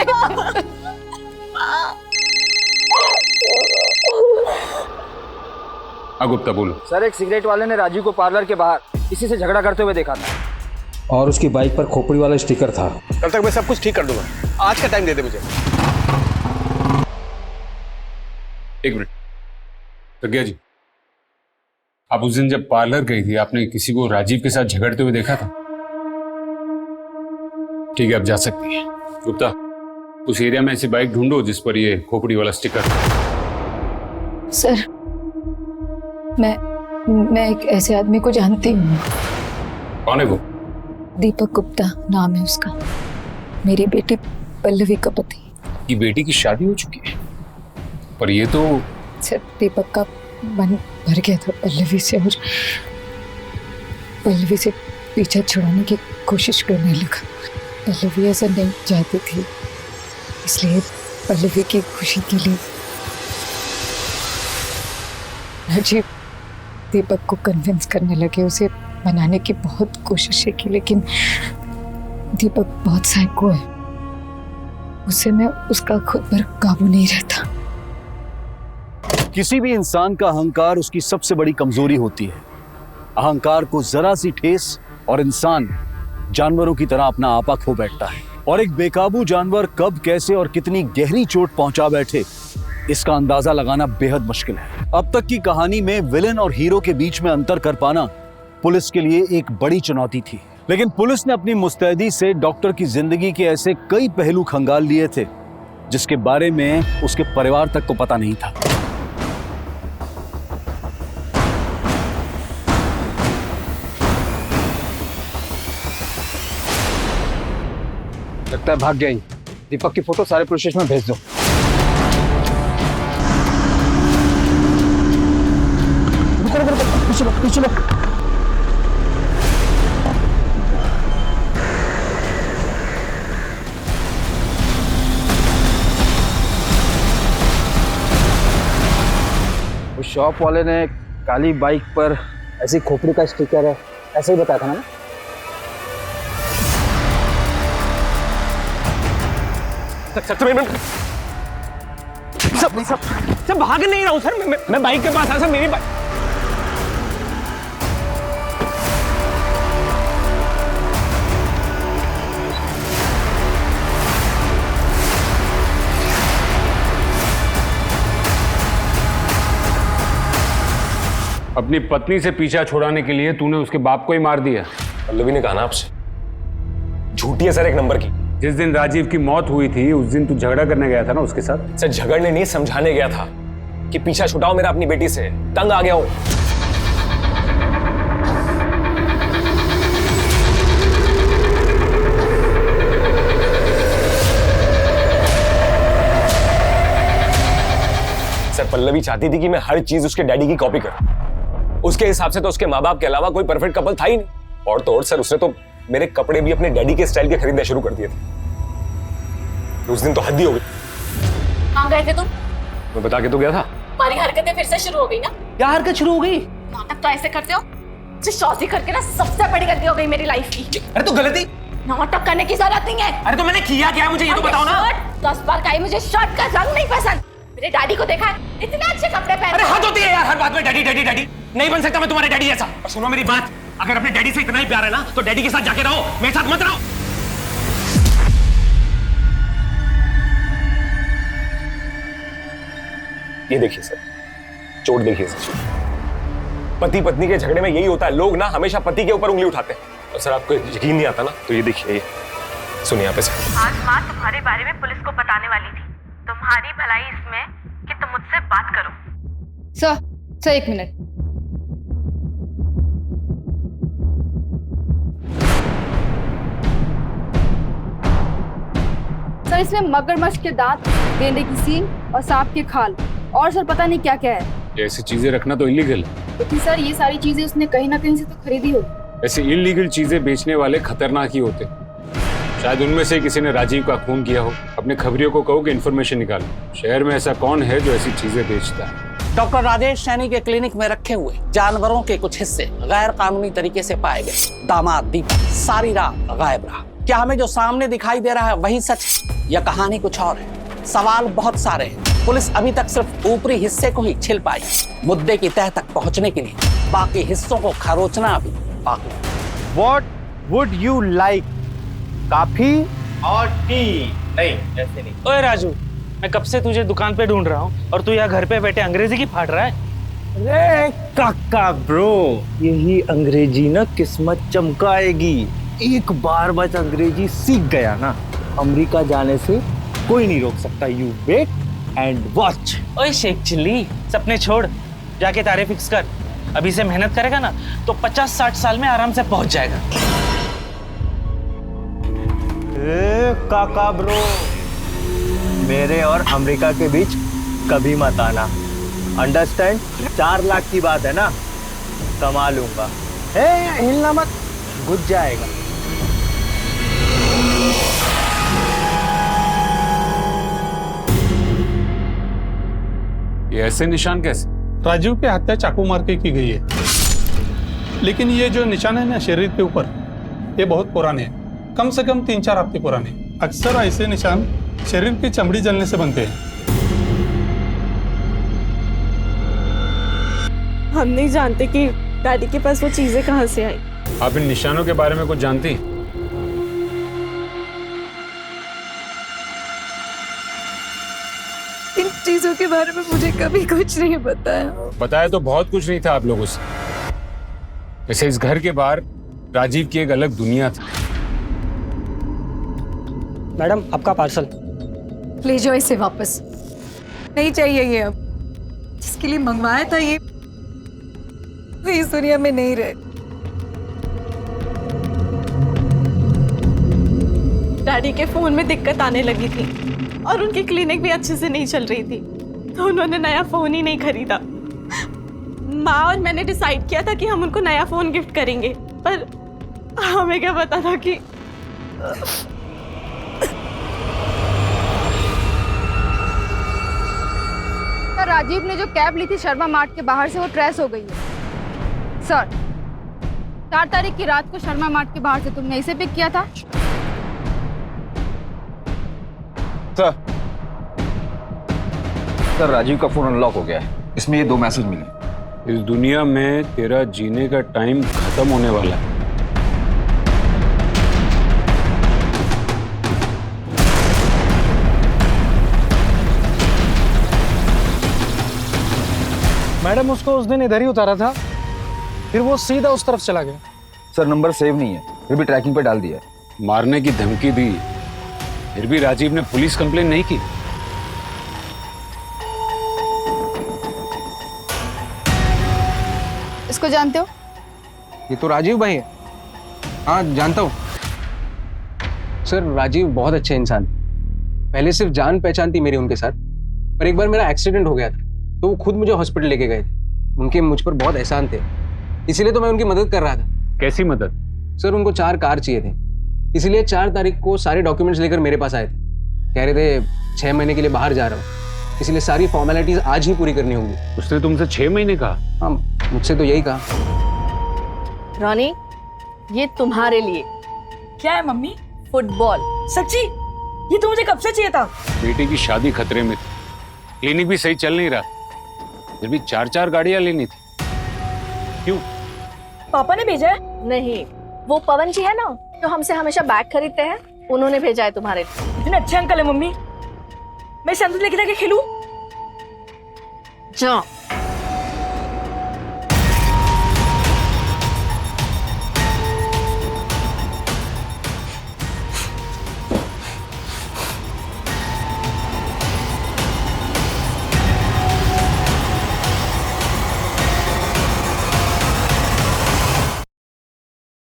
गुप्ता बोलो। सर एक सिगरेट वाले ने राजीव को पार्लर के बाहर किसी से झगड़ा करते हुए देखा था और उसकी बाइक पर खोपड़ी वाला स्टिकर था। कल तक मैं सब कुछ ठीक कर दूंगा, आज का टाइम दे दे मुझे। 1 मिनट। प्रज्ञा जी, आप उस दिन जब पार्लर गई थी आपने किसी को राजीव के साथ झगड़ते हुए देखा था? ठीक है, अब जा सकती है। गुप्ता, उस एरिया में ऐसी बाइक ढूंढो जिस पर ये खोपड़ी वाला स्टिकर। सर, मैं एक ऐसे आदमी को जानती हूँ। कौन है वो? दीपक गुप्ता नाम है उसका, मेरी बेटी पल्लवी का पति। ये बेटी की शादी हो चुकी है, पर ये तो सर, दीपक का मन भर गया था पल्लवी से और पल्लवी से पीछा छुड़ाने की कोशिश करने लगा। पल्लवी ऐसा नहीं चाहती थी, इसलिए पल्लवी की खुशी के लिए राजीव दीपक को कन्विंस करने लगे, उसे मनाने की बहुत कोशिशें की, लेकिन दीपक बहुत साइको है, उससे मैं उसका खुद पर काबू नहीं रहता। किसी भी इंसान का अहंकार उसकी सबसे बड़ी कमजोरी होती है। अहंकार को जरा सी ठेस और इंसान जानवरों की तरह अपना आपा खो बैठता है, और एक बेकाबू जानवर कब, कैसे और कितनी गहरी चोट पहुंचा बैठे, इसका अंदाजा लगाना बेहद मुश्किल है। अब तक की कहानी में विलेन और हीरो के बीच में अंतर कर पाना पुलिस के लिए एक बड़ी चुनौती थी, लेकिन पुलिस ने अपनी मुस्तैदी से डॉक्टर की जिंदगी के ऐसे कई पहलू खंगाल लिए थे जिसके बारे में उसके परिवार तक को पता नहीं था। लगता है भाग गया ही। दीपक की फोटो सारे पुलिस स्टेशन में भेज दो। पीछे लो। उस शॉप वाले ने काली बाइक पर ऐसी खोपड़ी का स्टिकर है, ऐसे ही बताया था ना? सब भाग नहीं रहा हूँ सर, मैं बाइक के पास आया सर, मेरी बाइक। अपनी पत्नी से पीछा छुड़ाने के लिए तूने उसके बाप को ही मार दिया। पल्लवी ने कहा ना आपसे, झूठी है सर एक नंबर की। जिस दिन राजीव की मौत हुई थी उस दिन तू झगड़ा करने गया था ना उसके साथ? सर झगड़ने नहीं, समझाने गया था कि पीछा छुड़ाओ मेरा अपनी बेटी से, तंग आ गया हूं। सर पल्लवी चाहती थी कि मैं हर चीज उसके डैडी की कॉपी करूं। उसके हिसाब से तो उसके माँ बाप के अलावा कोई परफेक्ट कपल था ही नहीं। और तो और सर उसने तो मेरे कपड़े भी अपने डैडी के स्टाइल के खरीदने शुरू कर दिए थे। उस दिन तो हद ही हो गई। कहाँ गए थे तुम? मैं बता के तो गया था। तुम्हारी हरकतें फिर से शुरू हो गई ना? क्या हरकत शुरू हो गई? नाटक तो ऐसे करते हो, शादी करके ना सबसे बड़ी गलती हो गई मेरी लाइफ की। अरे तो गलती नाटक करने की जरूरत नहीं है। अरे तो मैंने किया क्या, मुझे ये तो बताओ ना। 10 बार कही मुझे शर्ट का रंग नहीं पसंद। मेरे डैडी को देखा है, इतने अच्छे कपड़े पहने। अरे हद होती है यार, हर बात में डैडी डैडी डैडी। नहीं बन सकता मैं तुम्हारे डैडी जैसा। और सुनो मेरी बात, अगर अपने डैडी से इतना ही प्यार है ना तो डैडी के साथ जाके रहो, मेरे साथ मत रहो। ये देखिए सर, चोट देखिए सर। पति पत्नी के झगड़े में यही होता है, लोग ना हमेशा पति के ऊपर उंगली उठाते हैं। और सर आपको यकीन नहीं आता ना, तो ये देखिए, ये सुनिए यहाँ पे सर। आज माँ तुम्हारे बारे में पुलिस को बताने वाली थी। तुम्हारी भलाई इसमें कि तुम मुझसे बात करो। Sir 1 minute. सर इसमें मगरमच्छ के दांत, गेंडे की सींग और सांप के खाल, और सर पता नहीं क्या क्या है। ऐसी चीजें रखना तो इलीगल है। लेकिन सर ये सारी चीजें उसने कहीं ना कहीं से तो खरीदी होगी। ऐसे इलीगल चीजें बेचने वाले खतरनाक ही होते। शायद उनमें से किसी ने राजीव का खून किया हो। अपने खबरियों को कहो कि इन्फॉर्मेशन निकालो, शहर में ऐसा कौन है जो ऐसी चीजें बेचता है। डॉक्टर राजेश सैनी के क्लिनिक में रखे हुए जानवरों के कुछ हिस्से गैर कानूनी तरीके से पाए गए। दामाद दीपक सारी रात गायब रहा। क्या हमें जो सामने दिखाई दे रहा है वही सच या कहानी कुछ और है? सवाल बहुत सारे हैं। पुलिस अभी तक सिर्फ ऊपरी हिस्से को ही छिल पाई। मुद्दे की तह तक पहुंचने के लिए बाकी हिस्सों को खरोचना अभी बाकी। What would you like? Coffee और टी? नहीं, ऐसे नहीं। ओए राजू, मैं कब से तुझे दुकान पे ढूंढ रहा हूँ और तू यहाँ घर पे बैठे अंग्रेजी की फाड़ रहा है। अरे काका ब्रो, यही अंग्रेजी ना किस्मत चमकाएगी। एक बार बस अंग्रेजी सीख गया ना, अमेरिका जाने से कोई नहीं रोक सकता। You wait and watch. ओए शेख चिल्ली, सपने छोड़, जाके तारे फिक्स कर। अभी से मेहनत करेगा ना तो 50-60 साल में आराम से पहुंच जाएगा। काका ब्रो, मेरे और अमेरिका के बीच कभी मत आना, अंडरस्टैंड? 4 लाख की बात है ना, कमा लूंगा। हिलना मत, घुस जाएगा। ये ऐसे निशान कैसे? राजीव की हत्या चाकू मार के की गई है, लेकिन ये जो निशान है ना शरीर के ऊपर, ये बहुत पुराने हैं, कम से कम 3-4 हफ्ते पुराने। अक्सर ऐसे निशान शरीर की चमड़ी जलने से बनते हैं। हम नहीं जानते कि डैडी के पास वो चीजें कहाँ से आई। आप इन निशानों के बारे में कुछ जानती हैं? इन चीजों के बारे में मुझे कभी कुछ नहीं बताया। बताया तो बहुत कुछ नहीं था आप लोगों से। वैसे इस घर के बाहर राजीव की एक अलग दुनिया थी। मैडम, आपका पार्सल। ले जाओ इसे वापस, नहीं चाहिए ये। अब जिसके लिए मंगवाया था ये इस दुनिया में नहीं रहे। डैडी के फोन में दिक्कत आने लगी थी और उनकी क्लिनिक भी अच्छे से नहीं चल रही थी, तो उन्होंने नया फोन ही नहीं खरीदा। माँ और मैंने डिसाइड किया था कि हम उनको नया फोन गिफ्ट करेंगे, पर हमें क्या पता था कि राजीव ने जो कैब ली थी शर्मा मार्ट के बाहर से, वो ट्रेस हो गई है सर। 4 तारीख की रात को शर्मा मार्ट के बाहर से तुमने इसे पिक किया था? सर, राजीव का फोन अनलॉक हो गया है, इसमें ये 2 मैसेज मिले। इस दुनिया में तेरा जीने का टाइम खत्म होने वाला है। मैडम, उसको उस दिन इधर ही उतारा था, फिर वो सीधा उस तरफ चला गया। सर, नंबर सेव नहीं है, फिर भी ट्रैकिंग पे डाल दिया है। मारने की धमकी दी, फिर भी राजीव ने पुलिस कंप्लेन नहीं की। इसको जानते हो? ये तो राजीव भाई है। हाँ, जानता हूँ सर। राजीव बहुत अच्छे इंसान, पहले सिर्फ जान पहचान थी मेरी उनके साथ, पर एक बार मेरा एक्सीडेंट हो गया था तो वो खुद मुझे हॉस्पिटल लेके गए थे। उनके मुझ पर बहुत एहसान थे, इसीलिए तो मैं उनकी मदद कर रहा था। कैसी मदद? सर, उनको 4 कार चाहिए थे, इसीलिए 4 तारीख को सारे डॉक्यूमेंट्स लेकर मेरे पास आए थे। कह रहे थे 6 महीने के लिए बाहर जा रहा हूँ, इसलिए सारी फॉर्मेलिटीज आज ही पूरी करनी होंगी। उसने तुमसे 6 महीने कहा? हाँ, मुझसे तो यही कहा। रॉनी, ये तुम्हारे लिए। क्या है मम्मी? फुटबॉल। सच्ची? ये तो मुझे कब से चाहिए था। बेटी की शादी खतरे में थी, क्लिनिक भी सही चल नहीं रहा, फिर भी 4-4 गाड़ियां लेनी थी। क्यों? पापा ने भेजा है? नहीं, वो पवन जी है ना जो हमसे हमेशा बैग खरीदते हैं, उन्होंने भेजा है तुम्हारे लिए। इतने अच्छे अंकल है मम्मी, मैं सैंडल लेके जाके खेलूं? जाओ।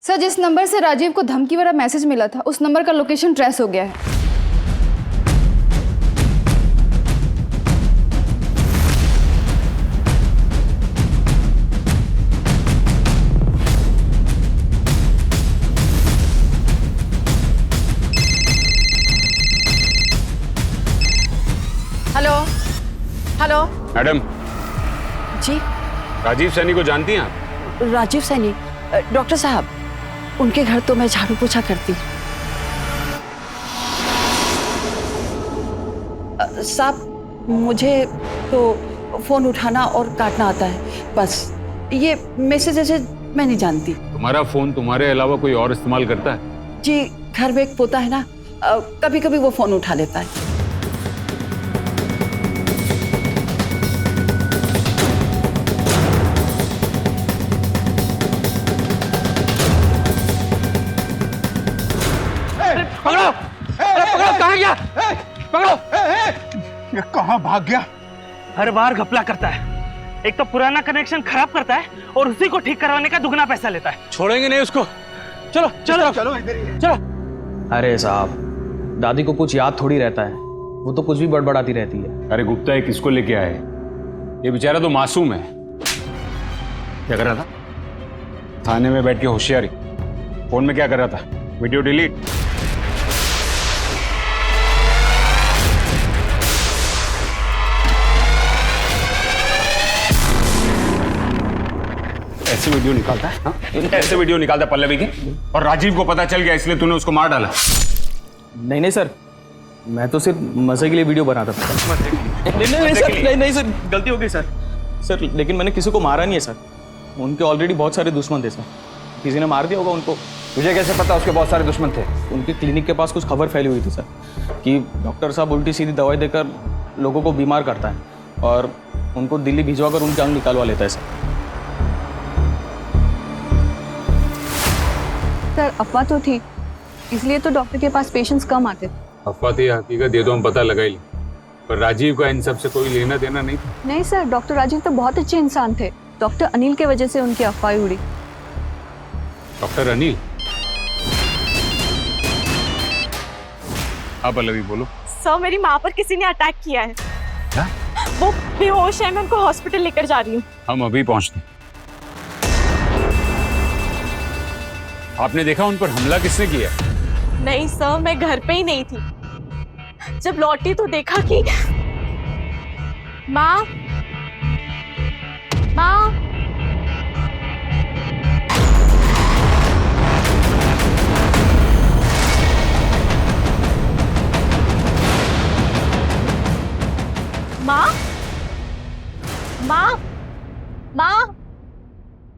सर, जिस नंबर से राजीव को धमकी वाला मैसेज मिला था, उस नंबर का लोकेशन ट्रेस हो गया है। Hello hello. मैडम जी? राजीव सैनी को जानती हैं आप? राजीव सैनी? डॉक्टर साहब, उनके घर तो मैं झाड़ू पोछा करती हूँ। साहब, मुझे तो फोन उठाना और काटना आता है, बस ये मैसेज ऐसे मैं नहीं जानती। तुम्हारा फोन तुम्हारे अलावा कोई और इस्तेमाल करता है? जी, घर में एक पोता है ना, कभी कभी वो फोन उठा लेता है। कहाँ भाग गया? हर बार घपला करता है। एक तो पुराना कनेक्शन खराब करता है और उसी को ठीक करवाने का दुगना पैसा लेता है। छोड़ेंगे नहीं उसको। चलो चलो चलो चलो। अरे साहब, दादी को कुछ याद थोड़ी रहता है, वो तो कुछ भी बड़बड़ाती रहती है। अरे गुप्ता, ये किसको लेके आए? ये बेचारा तो मासूम है। क्या कर रहा था? थाने में बैठ के होशियारी। फोन में क्या कर रहा था? Video delete. ऐसे वीडियो निकालता है? हाँ? ऐसे वीडियो निकालता है पल्लवी की? और राजीव को पता चल गया इसलिए तूने उसको मार डाला? नहीं सर, मैं तो सिर्फ मजे के लिए वीडियो बनाता था। नहीं सर, गलती हो गई सर। लेकिन मैंने किसी को मारा नहीं है सर। उनके ऑलरेडी बहुत सारे दुश्मन थे सर। किसी ने मार दिया होगा उनको। तुझे कैसे पता उसके बहुत सारे दुश्मन थे? उनके क्लिनिक के पास कुछ खबर फैली हुई थी सर कि डॉक्टर साहब उल्टी सीधी दवाई देकर लोगों को बीमार करता है और उनको दिल्ली भिजवा कर उनके अंग निकालवा लेता है सर। अफवाह तो थी, इसलिए तो डॉक्टर के पास पेशेंट्स कम आते थे। अफवाह थी, हकीकत ये तो हम पता लगा ही। पर राजीव का इन सब से कोई लेना देना नहीं था। नहीं सर, डॉक्टर राजीव तो बहुत अच्छे इंसान थे। डॉक्टर अनिल के वजह से उनकी अफवाह उड़ी। डॉक्टर अनिल? हाँ पल्लवी बोलो। सर, मेरी माँ पर किसी ने अटैक किया है। क्या? वो बेहोश है, मैं उनको हॉस्पिटल लेकर जा रही हूँ। हम अभी पहुंचते। आपने देखा उन पर हमला किसने किया? नहीं सर, मैं घर पे ही नहीं थी। जब लौटी तो देखा कि माँ माँ माँ माँ माँ,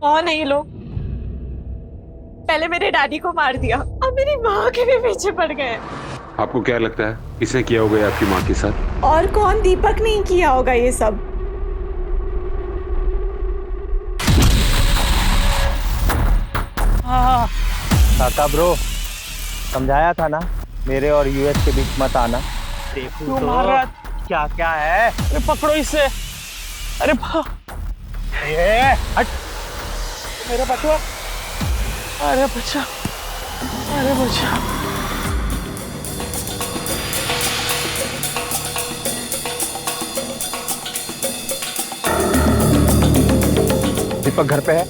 कौन है ये लोग? पहले मेरे डैडी को मार दिया, अब मेरी माँ के भी पीछे पड़ गए। आपको क्या लगता है किसने किया होगा आपकी माँ के साथ? और कौन? दीपक नहीं किया होगा ये सब। काका ब्रो, समझाया था ना मेरे और यूएस के बीच मत आना। क्यों मार रहा? क्या क्या है? अरे पकड़ो इसे। अरे हट मेरा बचवा। अरे बच्चा, अरे बच्चा। दीपक घर पे है?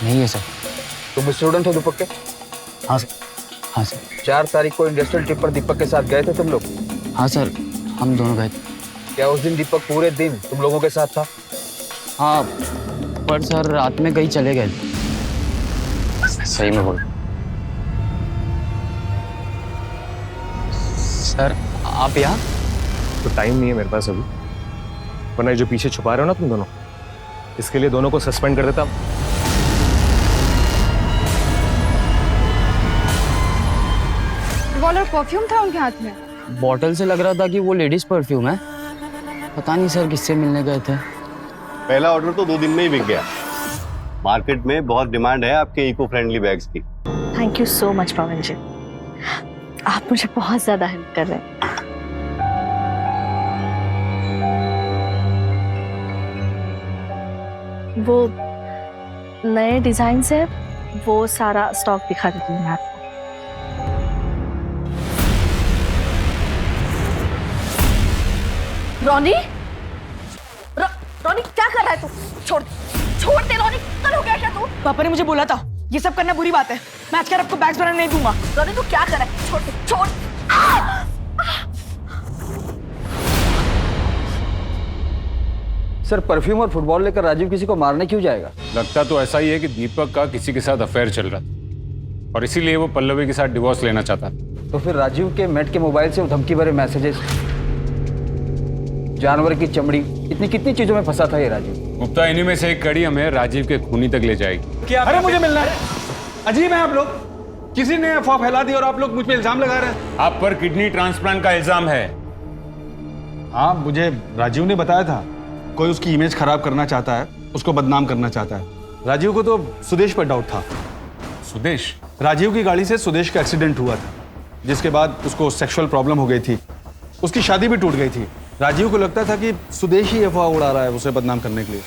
नहीं है सर। तुम स्टूडेंट हो दीपक के? हाँ सर। हाँ सर। 4 तारीख को इंडस्ट्रियल ट्रिप पर दीपक के साथ गए थे तुम लोग? हाँ सर, हम दोनों गए थे। क्या उस दिन दीपक पूरे दिन तुम लोगों के साथ था? हाँ, पर सर रात में कहीं चले गए। सही में बोल सर, आप यहाँ? तो टाइम नहीं है मेरे पास अभी, वरना जो पीछे छुपा रहे हो ना तुम दोनों, इसके लिए दोनों को सस्पेंड कर देता। वाला परफ्यूम था उनके हाथ में। बॉटल से लग रहा था कि वो लेडीज परफ्यूम है। पता नहीं सर किससे मिलने गए थे। पहला ऑर्डर तो 2 दिन में ही बिक गया। मार्केट में बहुत डिमांड है आपके इको फ्रेंडली बैग्स की। थैंक यू सो मच पवन जी, आप मुझे बहुत ज्यादा हेल्प कर रहे हैं। वो नए डिजाइन से वो सारा स्टॉक दिखा देती हूँ मैं आपको। रोनी, रोनी क्या कर रहा है तू? छोड़ दे रोनी, कल हो गया क्या तू? पापा ने मुझे बोला था ये सब करना बुरी बात है। मैं आज आपको बैग्स बनाने नहीं दूंगा। रोनी तू क्या कर रहा है? छोड़ दे, छोड़। सर, परफ्यूम और फुटबॉल लेकर राजीव किसी को मारने क्यों जाएगा? लगता तो ऐसा ही है कि दीपक का किसी के साथ अफेयर चल रहा था और इसीलिए वो पल्लवी के साथ डिवोर्स लेना चाहता था। तो फिर राजीव के मेट के मोबाइल से धमकी भरे मैसेजेस, जानवर की चमड़ी, इतनी कितनी चीजों में फंसा था ये राजीव। गुप्ता, इन्हीं में से एक कड़ी हमें राजीव के खूनी तक ले जाएगी। क्या? अरे मुझे मिलना है। अजीब है आप लोग, किसी ने अफवाह फैला दी और आप लोग मुझ पे इल्जाम लगा रहे हैं। आप पर किडनी ट्रांसप्लांट का इल्जाम है। हाँ, मुझे राजीव ने बताया था कोई उसकी इमेज खराब करना चाहता है, उसको बदनाम करना चाहता है। राजीव को तो सुदेश पर डाउट था। सुदेश? राजीव की गाड़ी से सुदेश का एक्सीडेंट हुआ था, जिसके बाद उसको सेक्सुअल प्रॉब्लम हो गई थी। उसकी शादी भी टूट गई थी राजीव को लगता था कि सुदेश ही अफवाह उड़ा रहा है उसे बदनाम करने के लिए।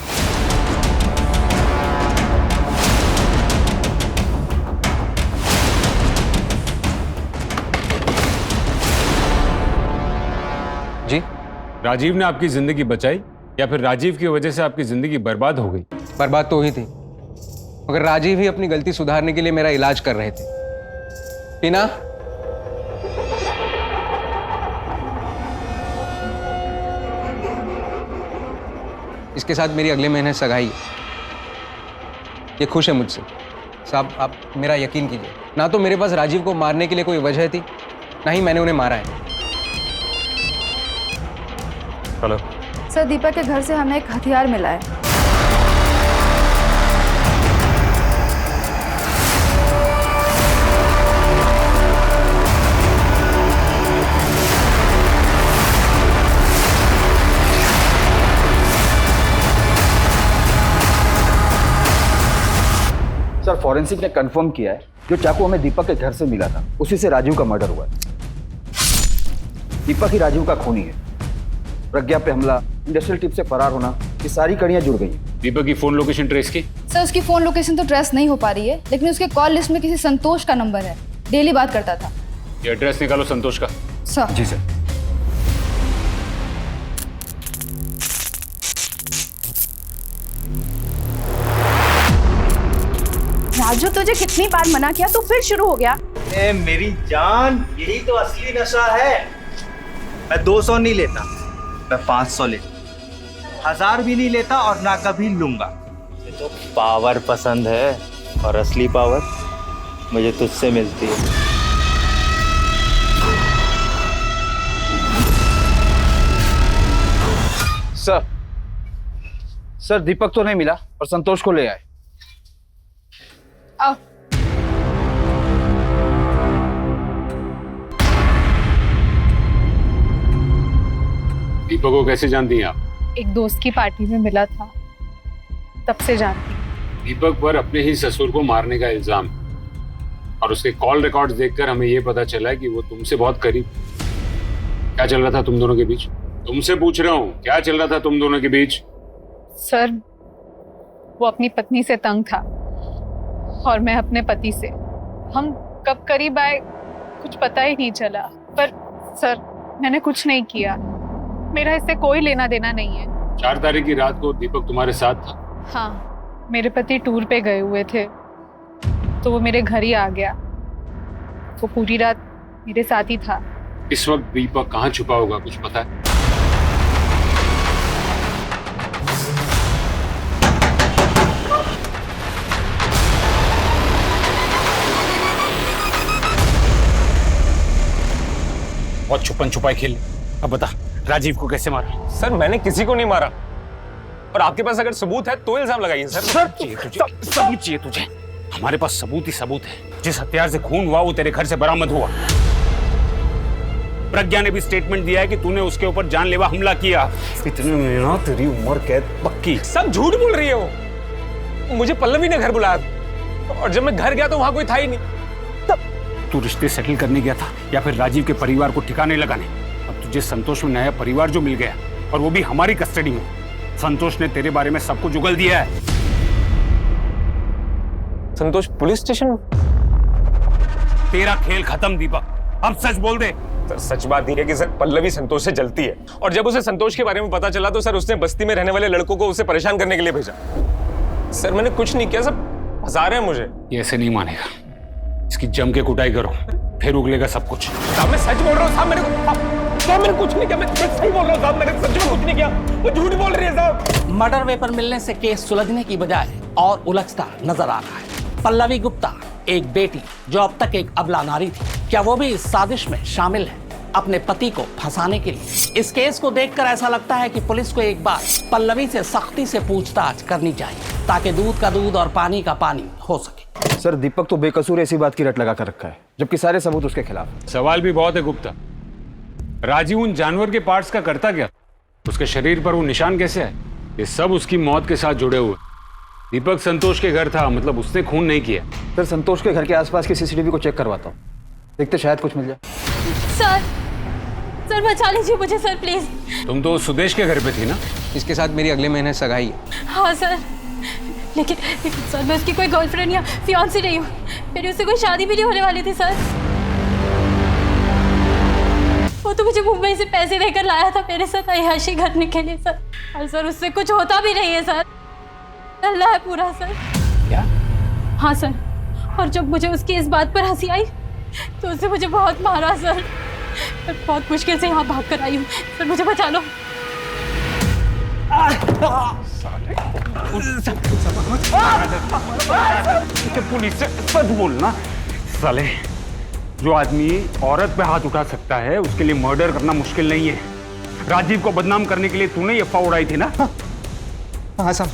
जी? राजीव ने आपकी जिंदगी बचाई या फिर राजीव की वजह से आपकी जिंदगी बर्बाद हो गई? बर्बाद तो हुई थी, मगर राजीव ही अपनी गलती सुधारने के लिए मेरा इलाज कर रहे थे। टीना, इसके साथ मेरी अगले महीने सगाई है। ये खुश है मुझसे। साहब, आप मेरा यकीन कीजिए, ना तो मेरे पास राजीव को मारने के लिए कोई वजह थी, ना ही मैंने उन्हें मारा है। हेलो सर, दीपक के घर से हमें एक हथियार मिला है। सर, फॉरेंसिक ने कंफर्म किया है जो चाकू हमें दीपक के घर से मिला था उसी से राजीव का मर्डर हुआ है। दीपक ही राजीव का खूनी है। प्रज्ञा पे हमला, इंडस्ट्रियल टिप से फरार होना, ये सारी कड़ियां जुड़ गई। दीपक की फोन लोकेशन ट्रेस की? सर, उसकी फोन लोकेशन तो ट्रेस नहीं हो पा रही है, लेकिन उसके कॉल लिस्ट में किसी संतोष का नंबर है। डेली बात करता था। ये एड्रेस निकालो संतोष का। सर। जी सर। राजू, तुझे कितनी बार मना किया, तू फिर शुरू हो गया। ए मेरी जान, यही तो असली नशा है। मैं 200 नहीं लेता, मैं 500 लेता, 1000 भी नहीं लेता और ना कभी लूंगा। मुझे तो पावर पसंद है और असली पावर मुझे तुझसे मिलती है। सर, दीपक तो नहीं मिला और संतोष को ले आए। आओ। दीपक को कैसे जानती हैं आप? एक दोस्त की पार्टी में मिला था, तब से जानती हूँ। दीपक पर अपने ही ससुर को मारने का इल्जाम, और उसके कॉल रिकॉर्ड्स देखकर हमें यह पता चला है कि वो तुमसे बहुत करीब। क्या चल रहा था तुम दोनों के बीच? तुमसे पूछ रहा हूँ, क्या चल रहा था तुम दोनों के बीच? सर, वो अपनी पत्नी से तंग था और मैं अपने पति से। हम कब करीब आए कुछ पता ही नहीं चला। पर सर, मैंने कुछ नहीं किया, मेरा इससे कोई लेना देना नहीं है। 4 तारीख की रात को दीपक तुम्हारे साथ था? हाँ, मेरे पति टूर पे गए हुए थे तो वो मेरे घर ही आ गया। वो पूरी रात मेरे साथ ही था। इस वक्त दीपक कहाँ छुपा होगा, कुछ पता है? बहुत छुपन छुपाई खेल। अब बता, राजीव को कैसे मारा? सर, मैंने किसी को नहीं मारा, और आपके पास अगर सबूत है तो इल्जाम लगाइए सर। सबूत चाहिए तुझे? हमारे पास सबूत ही सबूत है। जिस हथियार से खून हुआ वो तेरे घर से बरामद हुआ। प्रज्ञा ने भी स्टेटमेंट दिया है कि तूने उसके ऊपर जानलेवा हमला किया। इतने में ना तेरी उम्र कैद पक्की। सब झूठ बोल रही है वो। मुझे पल्लवी ने घर बुलाया और जब मैं घर गया तो वहां कोई था ही नहीं। तू रिश्ते सेटल करने गया था या फिर राजीव के परिवार को ठिकाने लगाने? अब तुझे संतोष में नया परिवार जो मिल गया, और वो भी हमारी कस्टडी में। संतोष ने तेरे बारे में सब कुछ उगल दिया है। संतोष पुलिस स्टेशन? तेरा खेल खत्म दीपक, अब सच बोल दे। सर, सच बात यह है कि सर पल्लवी संतोष से जलती है, और जब उसे संतोष के बारे में पता चला तो सर उसने बस्ती में रहने वाले लड़कों को उसे परेशान करने के लिए भेजा। सर, मैंने कुछ नहीं किया, सब फंसा रहे हैं मुझे। ये ऐसे नहीं मानेगा, इसकी जम के कुटाई करो, फिर उगलेगा सब कुछ। साहब, मैं सच बोल रहा हूँ साहब, मैंने कुछ नहीं किया, मैं सही बोल रहा हूँ साहब, मैंने सच में कुछ नहीं किया, वो झूठ बोल रही है साहब। मर्डर वेपन मिलने से केस सुलझने की बजाय और उलझता नजर आ रहा है। पल्लवी गुप्ता, एक बेटी जो अब तक एक अबला नारी थी, क्या वो भी इस साजिश में शामिल है अपने पति को फंसाने के लिए? इस केस को देखकर ऐसा लगता है कि पुलिस को एक बार पल्लवी से सख्ती से पूछताछ करनी चाहिए, ताकि दूध का दूध और पानी का पानी हो सके। सर, दीपक तो बेकसूर ऐसी बात की रट लगा कर रखा है, जबकि सारे सबूत उसके खिलाफ। सवाल भी बहुत है गुप्ता। राजीव उन जानवर के पार्ट्स का करता क्या? उसके शरीर पर वो निशान कैसे है? ये सब उसकी मौत के साथ जुड़े हुए। दीपक संतोष के घर था, मतलब उसने खून नहीं किया। सर, संतोष के घर के आसपास की सीसीटीवी को चेक करवाता हूँ, देखते शायद कुछ मिल जाए। सर, सर बचा लीजिए मुझे सर प्लीज। तुम तो सुदेश के घर पे थी ना? इसके साथ मेरी अगले महीने सगाई है। हाँ सर, लेकिन सर मैं उसकी कोई गर्लफ्रेंड या फियांसी नहीं हूँ। मेरी उससे कोई शादी भी नहीं होने वाली थी सर। वो तो मुझे मुंबई से पैसे देकर लाया था मेरे साथ अय्याशी करने के लिए सर। और सर उससे कुछ होता भी नहीं है सर, अल्लाह है पूरा सर। क्या? हाँ सर, और जब मुझे उसकी इस बात पर हंसी आई तो उसने मुझे बहुत मारा सर। मैं बहुत मुश्किल से यहाँ भाग कर आई हूँ सर, मुझे बचा लो। पुलिस से सच बोलना साले। जो आदमी औरत पे हाथ उठा सकता है उसके लिए मर्डर करना मुश्किल नहीं है। राजीव को बदनाम करने के लिए तूने ये अफवाह उड़ाई थी ना? हाँ साहब,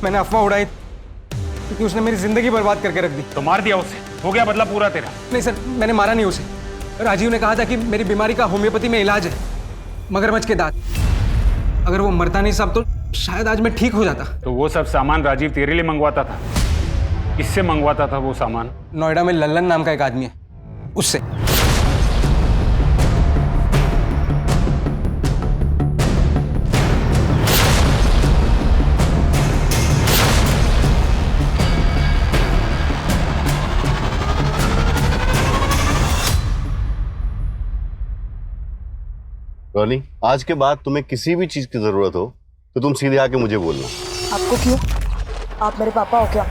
मैंने अफवाह उड़ाई क्योंकि उसने मेरी जिंदगी बर्बाद करके रख दी। तो मार दिया उसे, हो गया बदला पूरा तेरा? नहीं सर, मैंने मारा नहीं उसे। राजीव ने कहा था कि मेरी बीमारी का होम्योपैथी में इलाज है, मगरमच्छ के दांत। अगर वो मरता नहीं साहब तो शायद आज मैं ठीक हो जाता। तो वो सब सामान राजीव तेरे लिए मंगवाता था? किससे मंगवाता था वो सामान? नोएडा में लल्लन नाम का एक आदमी है, उससे। रॉनी, आज के बाद तुम्हें किसी भी चीज की जरूरत हो तो तुम सीधे आके मुझे बोलना। आपको क्यों? आप मेरे पापा हो क्या?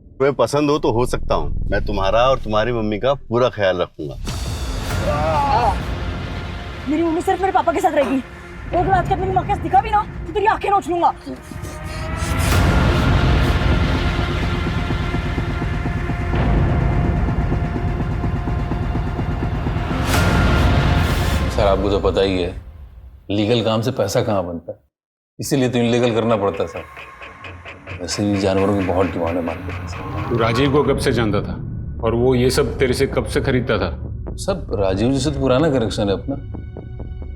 तुम्हें पसंद हो तो हो सकता हूँ। मैं तुम्हारा और तुम्हारी मम्मी का पूरा ख्याल रखूंगा। मेरी मम्मी सिर्फ मेरे पापा के साथ रहेगी। और अगर आज तक मेरी माँ के साथ दिखा भी ना तो तेरी आंखें नोच लूंगा। सर आपको तो पता ही है लीगल काम से पैसा कहाँ बनता है, इसीलिए तो इनलीगल करना पड़ता सर। वैसे भी जानवरों की बहुत डिमांड है मार्केट में। तू राजीव को कब से जानता था और वो ये सब तेरे से कब से खरीदता था? सब राजीव जी से तो पुराना कनेक्शन है अपना।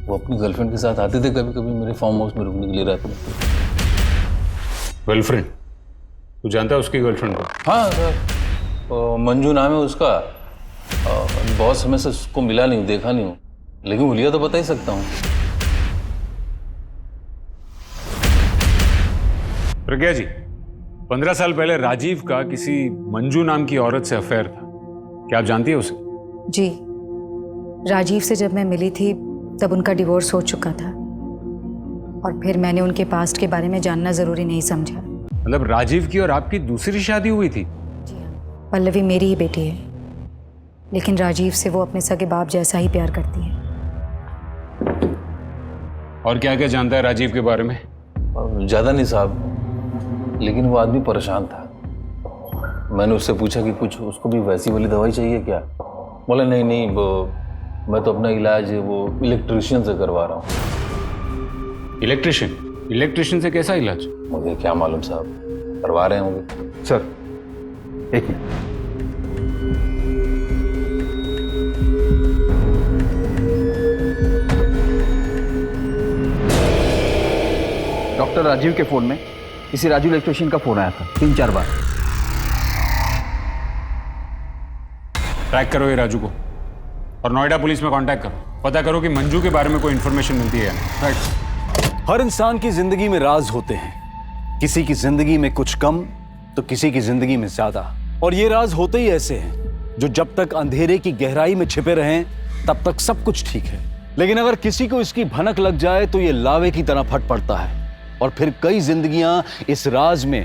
वो अपनी गर्लफ्रेंड के साथ आते थे कभी कभी मेरे फार्म हाउस में रुकने के लिए रात में। गर्लफ्रेंड? तू जानता है उसकी गर्लफ्रेंड को? हाँ सर, मंजू नाम है उसका। बहुत समय से उसको मिला नहीं हूँ, देखा नहीं हूँ, लेकिन हुलिया तो बता ही सकता हूँ। प्रज्ञा जी, 15 साल पहले राजीव का किसी मंजू नाम की औरत से अफेयर था, क्या आप जानती है उसे? जी, राजीव से जब मैं मिली थी तब उनका डिवोर्स हो चुका था और फिर मैंने उनके पास्ट के बारे में जानना जरूरी नहीं समझा। मतलब राजीव की और आपकी दूसरी शादी हुई थी? पल्लवी मेरी ही बेटी है, लेकिन राजीव से वो अपने सगे बाप जैसा ही प्यार करती है। और क्या क्या जानता है राजीव के बारे में? ज्यादा नहीं साहब, लेकिन वो आदमी परेशान था। मैंने उससे पूछा कि कुछ उसको भी वैसी वाली दवाई चाहिए क्या? बोला नहीं नहीं, मैं तो अपना इलाज वो इलेक्ट्रिशियन से करवा रहा हूँ। इलेक्ट्रिशियन? इलेक्ट्रिशियन से कैसा इलाज? मुझे क्या मालूम साहब, करवा रहे होंगे। सर एक मिनट। डॉक्टर राजीव के फोन में किसी राजू इलेक्ट्रिशियन का फोन आया था 3-4 बार। ट्रैक करो ये राजू को और नोएडा पुलिस में कांटेक्ट करो, पता करो कि मंजू के बारे में कोई इन्फॉर्मेशन मिलती है। राइट। हर इंसान की जिंदगी में राज होते हैं, किसी की जिंदगी में कुछ कम तो किसी की जिंदगी में ज्यादा। और ये राज होते ही ऐसे हैं जो जब तक अंधेरे की गहराई में छिपे रहें तब तक सब कुछ ठीक है, लेकिन अगर किसी को इसकी भनक लग जाए तो ये लावे की तरह फट पड़ता है और फिर कई जिंदगियां इस राज में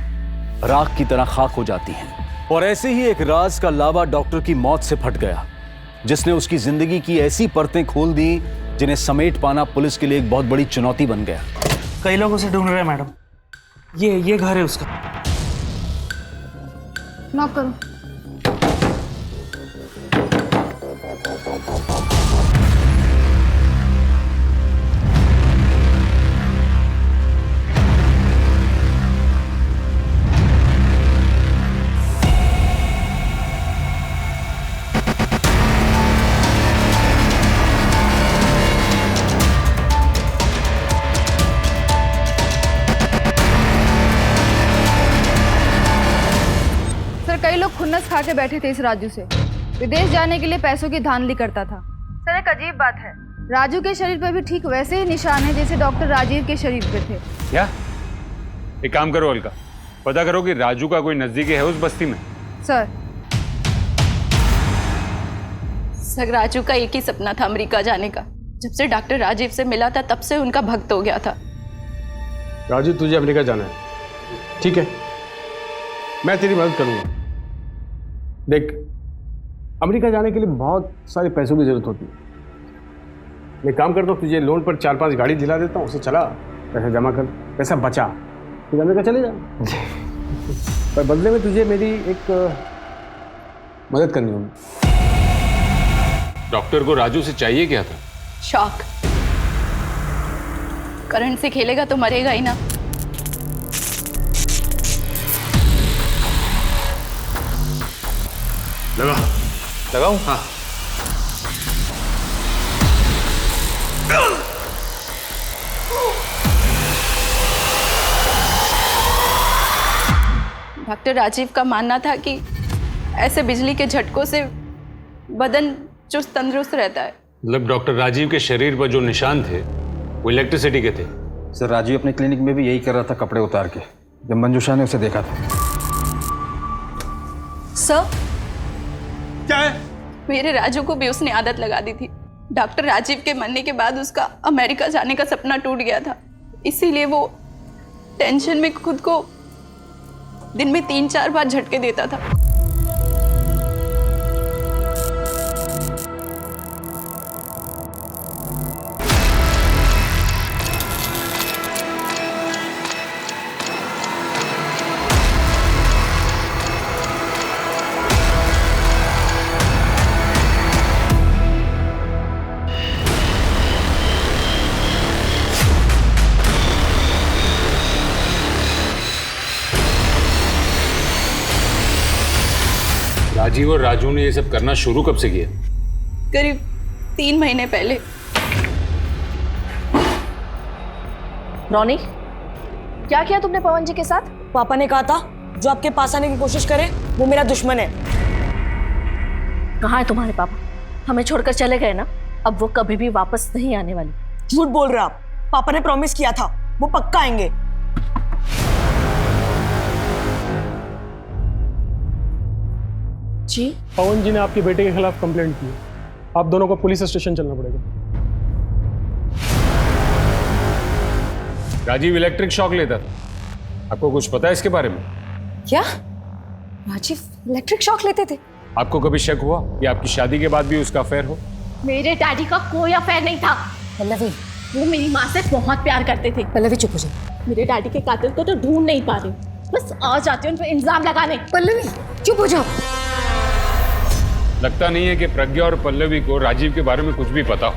राख की तरह खाक हो जाती हैं। और ऐसे ही एक राज का लावा डॉक्टर की मौत से फट गया, जिसने उसकी जिंदगी की ऐसी परतें खोल दी जिन्हें समेट पाना पुलिस के लिए एक बहुत बड़ी चुनौती बन गया। कई लोग उसे ढूंढ रहे हैं मैडम। ये घर है उसका। नॉक करो। कई लोग खुन्नस खा के बैठे थे इस राजू से, विदेश जाने के लिए पैसों की धांधली करता था। सर एक अजीब बात है, राजू के शरीर पर भी ठीक वैसे ही निशान है जैसे डॉक्टर राजीव के शरीर पे थे। क्या? एक काम करो अलका, पता करो कि राजू का कोई नजदीकी है उस बस्ती में। सर राजू का एक ही सपना था अमेरिका जाने का। जब से डॉक्टर राजीव से मिला था तब से उनका भक्त हो गया था। राजू तुझे अमेरिका जाना है, ठीक है, मैं तेरी मदद करूंगा। देख, अमेरिका जाने के लिए बहुत सारे पैसों की जरूरत होती है। मैं काम करता हूँ, तुझे लोन पर 4-5 गाड़ी दिला देता हूँ, उसे चला, पैसा जमा कर, पैसा बचा, फिर अमेरिका चले जा। पर बदले में तुझे मेरी एक मदद करनी होगी। डॉक्टर को राजू से चाहिए क्या था? शॉक। करंट से खेलेगा तो मरेगा ही ना। लगाऊं? हाँ। डॉक्टर राजीव का मानना था कि ऐसे बिजली के झटकों से बदन चुस्त तंदुरुस्त रहता है। मतलब डॉक्टर राजीव के शरीर पर जो निशान थे वो इलेक्ट्रिसिटी के थे? सर राजीव अपने क्लिनिक में भी यही कर रहा था, कपड़े उतार के, जब मंजूषा ने उसे देखा था। सर क्या है? मेरे राजू को भी उसने आदत लगा दी थी। डॉक्टर राजीव के मरने के बाद उसका अमेरिका जाने का सपना टूट गया था, इसीलिए वो टेंशन में खुद को दिन में 3-4 बार झटके देता था। राजीव और राजू ने ये सब करना शुरू कब से किया? करीब 3 महीने पहले। रोनी, क्या किया तुमने पवन जी के साथ? पापा ने कहा था जो आपके पास आने की कोशिश करे वो मेरा दुश्मन है। कहाँ है तुम्हारे पापा? हमें छोड़कर चले गए ना, अब वो कभी भी वापस नहीं आने वाली। झूठ बोल रहे आप, पापा ने प्रॉमिस किया था वो पक्का आएंगे। जी? पवन जी ने आपके बेटे के खिलाफ कंप्लेंट की है, आप दोनों को पुलिस स्टेशन चलना पड़ेगा। राजीव इलेक्ट्रिक शॉक लेता था, आपको कुछ पता है इसके बारे में? क्या राजीव इलेक्ट्रिक शॉक लेते थे? आपको कभी शक हुआ कि आपकी शादी के बाद भी उसका अफेयर हो? मेरे डैडी का कोई अफेयर नहीं था। पल्लवी, वो मेरी माँ से बहुत प्यार करते थे। पल्लवी चुप हो जा। मेरे डैडी के कातिल को तो ढूंढ नहीं पा रही, बस आ जाती हूँ उन पर इल्जाम लगाने। पल्लवी चुप हो जाओ। लगता नहीं है कि प्रज्ञा और पल्लवी को राजीव के बारे में कुछ भी पता हो।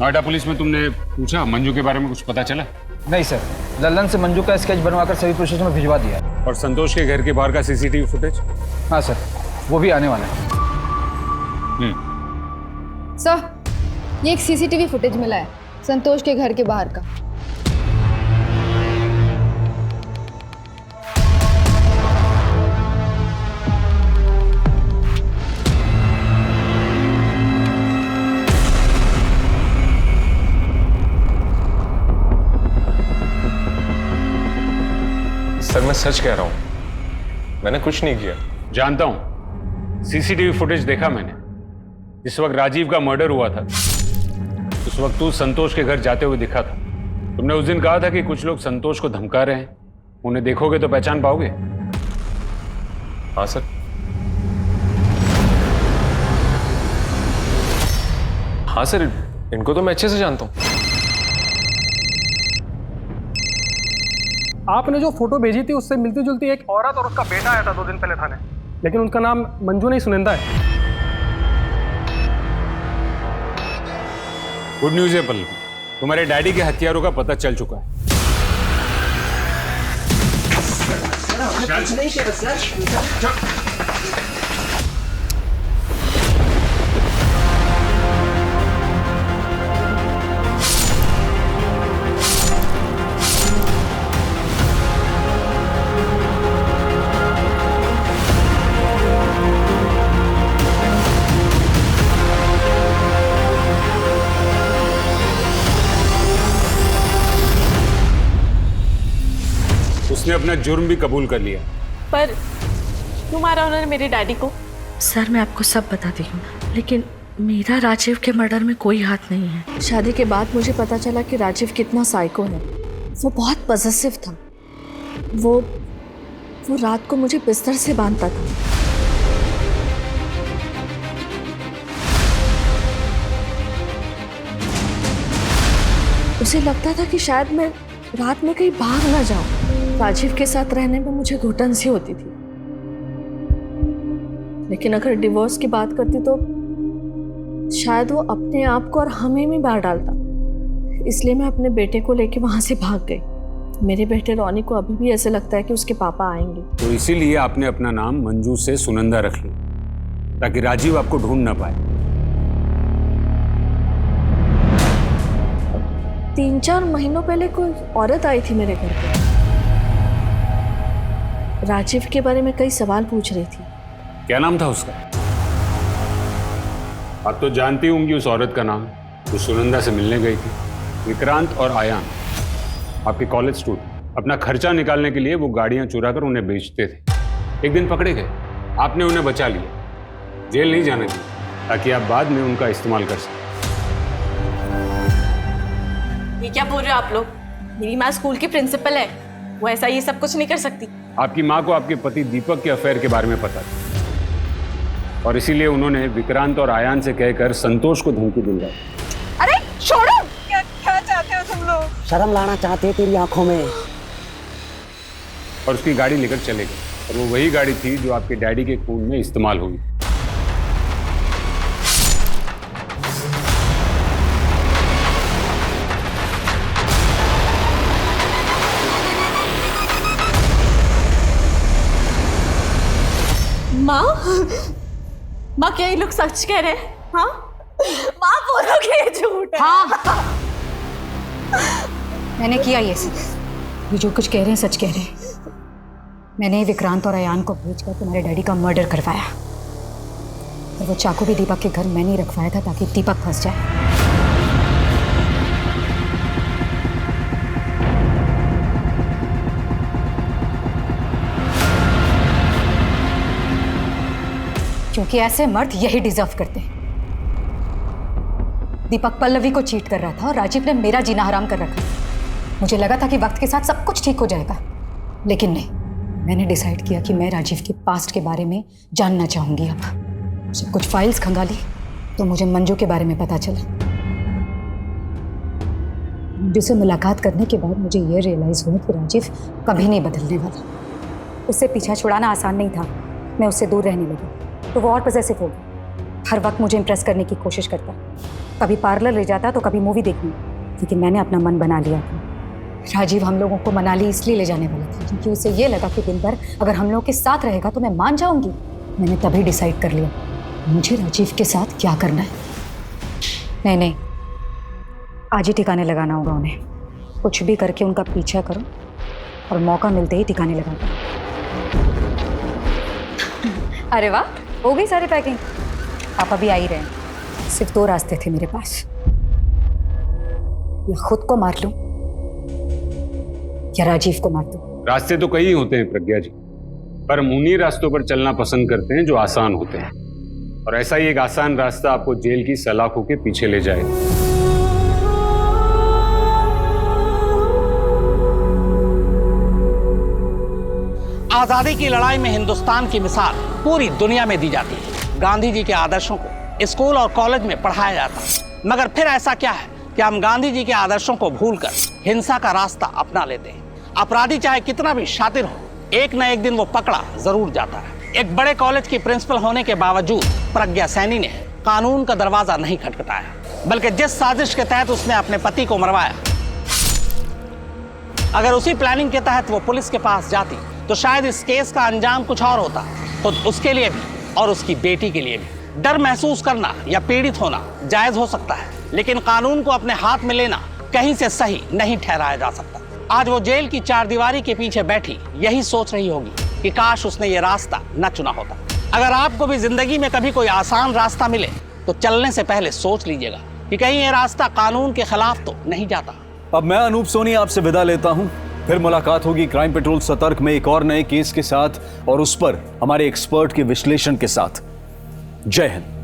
नोएडा पुलिस में तुमने पूछा मंजू के बारे में कुछ पता चला? नहीं सर, लल्लन से मंजू का स्केच बनवाकर सभी पुलिस स्टेशन में भिजवा दिया। और संतोष के घर के बाहर का सीसीटीवी फुटेज? हाँ सर, वो भी आने वाला है। सर, ये एक सीसीटीवी फुटेज मिला है संतोष के घर के बाहर का। सर मैं सच कह रहा हूं, मैंने कुछ नहीं किया। जानता हूं, सीसीटीवी फुटेज देखा मैंने। जिस वक्त राजीव का मर्डर हुआ था उस वक्त तू संतोष के घर जाते हुए दिखा था। तुमने उस दिन कहा था कि कुछ लोग संतोष को धमका रहे हैं, उन्हें देखोगे तो पहचान पाओगे। हाँ सर। हाँ सर, इनको तो मैं अच्छे से जानता हूं। आपने जो फोटो भेजी थी उससे मिलती जुलती एक औरत और उसका बेटा आया था 2 दिन पहले थाने, लेकिन उनका नाम मंजू नहीं सुनिंदा है। गुड न्यूज है पल्लवी, तुम्हारे डैडी के हथियारों का पता चल चुका है। उसने अपना जुर्म भी कबूल कर लिया। पर क्यों मारा उन्होंने मेरे डैडी को? सर मैं आपको सब बताती हूँ, लेकिन मेरा राजीव के मर्डर में कोई हाथ नहीं है। शादी के बाद मुझे पता चला कि राजीव कितना साइको है। वो बहुत पॉसेसिव था। वो रात को मुझे बिस्तर से बांधता था। उसे लगता था कि शायद मैं रात में कहीं भाग ना जाऊं। राजीव के साथ रहने में मुझे घुटन सी होती थी, लेकिन अगर डिवोर्स की बात करती तो शायद वो अपने आप को और हमें भी मार डालता। इसलिए मैं अपने बेटे को लेके वहां से भाग गई। मेरे बेटे रॉनी को अभी भी ऐसे लगता है कि उसके पापा आएंगे। तो इसीलिए आपने अपना नाम मंजू से सुनंदा रख लिया, ताकि राजीव आपको ढूंढ ना पाए। 3-4 महीनों पहले कोई औरत आई थी मेरे घर पे। राजीव के बारे में कई सवाल पूछ रही थी। क्या नाम था उसका? आप तो जानती होंगी उस औरत का नाम, जो सुनंदा से मिलने गई थी। विक्रांत और आयान, आपके कॉलेज स्टूडेंट, अपना खर्चा निकालने के लिए वो गाड़ियां चुरा कर उन्हें बेचते थे। एक दिन पकड़े गए, आपने उन्हें बचा लिया, जेल नहीं जाने दिया, ताकि आप बाद में उनका इस्तेमाल कर सकें। ये क्या बोल रहे हो आप लोग? मेरी माँ स्कूल की प्रिंसिपल है, वो ऐसा ये सब कुछ नहीं कर सकती। आपकी माँ को आपके पति दीपक के अफेयर के बारे में पता था, और इसीलिए उन्होंने विक्रांत और आयान से कहकर संतोष को धमकी दिलवाई। अरे छोड़ो! क्या चाहते हो तुम लोग? शर्म लाना चाहते हैं तेरी आंखों में। और उसकी गाड़ी लेकर चले गए, और वो वही गाड़ी थी जो आपके डैडी के खून में इस्तेमाल हुई। माँ क्या ये लोग सच कह रहे हैं? हाँ माँ बोलो कि ये झूठ है। हाँ मैंने किया ये सब। ये जो कुछ कह रहे हैं सच कह रहे हैं। मैंने विक्रांत और अयान को भेजकर तुम्हारे डैडी का मर्डर करवाया, और वो चाकू भी दीपक के घर मैंने ही रखवाया था ताकि दीपक फंस जाए। क्योंकि ऐसे मर्द यही डिजर्व करते हैं। दीपक पल्लवी को चीट कर रहा था और राजीव ने मेरा जीना हराम कर रखा। मुझे लगा था कि वक्त के साथ सब कुछ ठीक हो जाएगा, लेकिन नहीं। मैंने डिसाइड किया कि मैं राजीव के पास्ट के बारे में जानना चाहूंगी। अब सब कुछ फाइल्स खंगाली तो मुझे मंजू के बारे में पता चला। मंजू से मुलाकात करने के बाद मुझे यह रियलाइज हुआ कि राजीव कभी नहीं बदलने वाला। उससे पीछा छुड़ाना आसान नहीं था। मैं उससे दूर रहने लगी तो वो और पॉसेसिव हो गया। हर वक्त मुझे इम्प्रेस करने की कोशिश करता, कभी पार्लर ले जाता तो कभी मूवी देखने। लेकिन मैंने अपना मन बना लिया था। राजीव हम लोगों को मनाली इसलिए ले जाने वाला था क्योंकि उसे ये लगा कि दिन भर अगर हम लोग के साथ रहेगा तो मैं मान जाऊंगी। मैंने तभी डिसाइड कर लिया मुझे राजीव के साथ क्या करना है। नहीं, आज ही ठिकाने लगाना होगा उन्हें। कुछ भी करके उनका पीछा करो और मौका मिलते ही ठिकाने लगा दो। अरे वाह, हो गई सारी पैकिंग। पापा भी आ ही रहे हैं। सिर्फ 2 रास्ते थे मेरे पास, या खुद को मार लूं या राजीव को मार दूं। रास्ते तो कई होते हैं प्रज्ञा जी, पर हम उन्हीं रास्तों पर चलना पसंद करते हैं जो आसान होते हैं, और ऐसा ही एक आसान रास्ता आपको जेल की सलाखों के पीछे ले जाएगा। आजादी की लड़ाई में हिंदुस्तान की मिसाल पूरी दुनिया में दी जाती है। गांधी जी के आदर्शों को स्कूल और कॉलेज में पढ़ाया जाता है, मगर फिर ऐसा क्या है कि हम गांधी जी के आदर्शों को भूलकर हिंसा का रास्ता अपना लेते हैं। अपराधी चाहे कितना भी शातिर हो, एक न एक दिन वो पकड़ा जरूर जाता है। एक बड़े कॉलेज की प्रिंसिपल होने के बावजूद प्रज्ञा सैनी ने कानून का दरवाजा नहीं खटखटाया, बल्कि जिस साजिश के तहत उसने अपने पति को मरवाया, अगर उसी प्लानिंग के तहत वो पुलिस के पास जाती तो शायद इस केस का अंजाम कुछ और होता। तो उसके लिए भी और उसकी बेटी के लिए भी डर महसूस करना या पीड़ित होना जायज हो सकता है, लेकिन कानून को अपने हाथ में लेना कहीं से सही नहीं ठहराया जा सकता। आज वो जेल की 4 दीवारी के पीछे बैठी यही सोच रही होगी कि काश उसने ये रास्ता न चुना होता। अगर आपको भी जिंदगी में कभी कोई आसान रास्ता मिले तो चलने से पहले सोच लीजिएगा कि कहीं ये रास्ता कानून के खिलाफ तो नहीं जाता। अब मैं अनूप सोनी आपसे विदा लेता हूं। फिर मुलाकात होगी क्राइम पेट्रोल सतर्क में एक और नए केस के साथ और उस पर हमारे एक्सपर्ट के विश्लेषण के साथ। जय हिंद।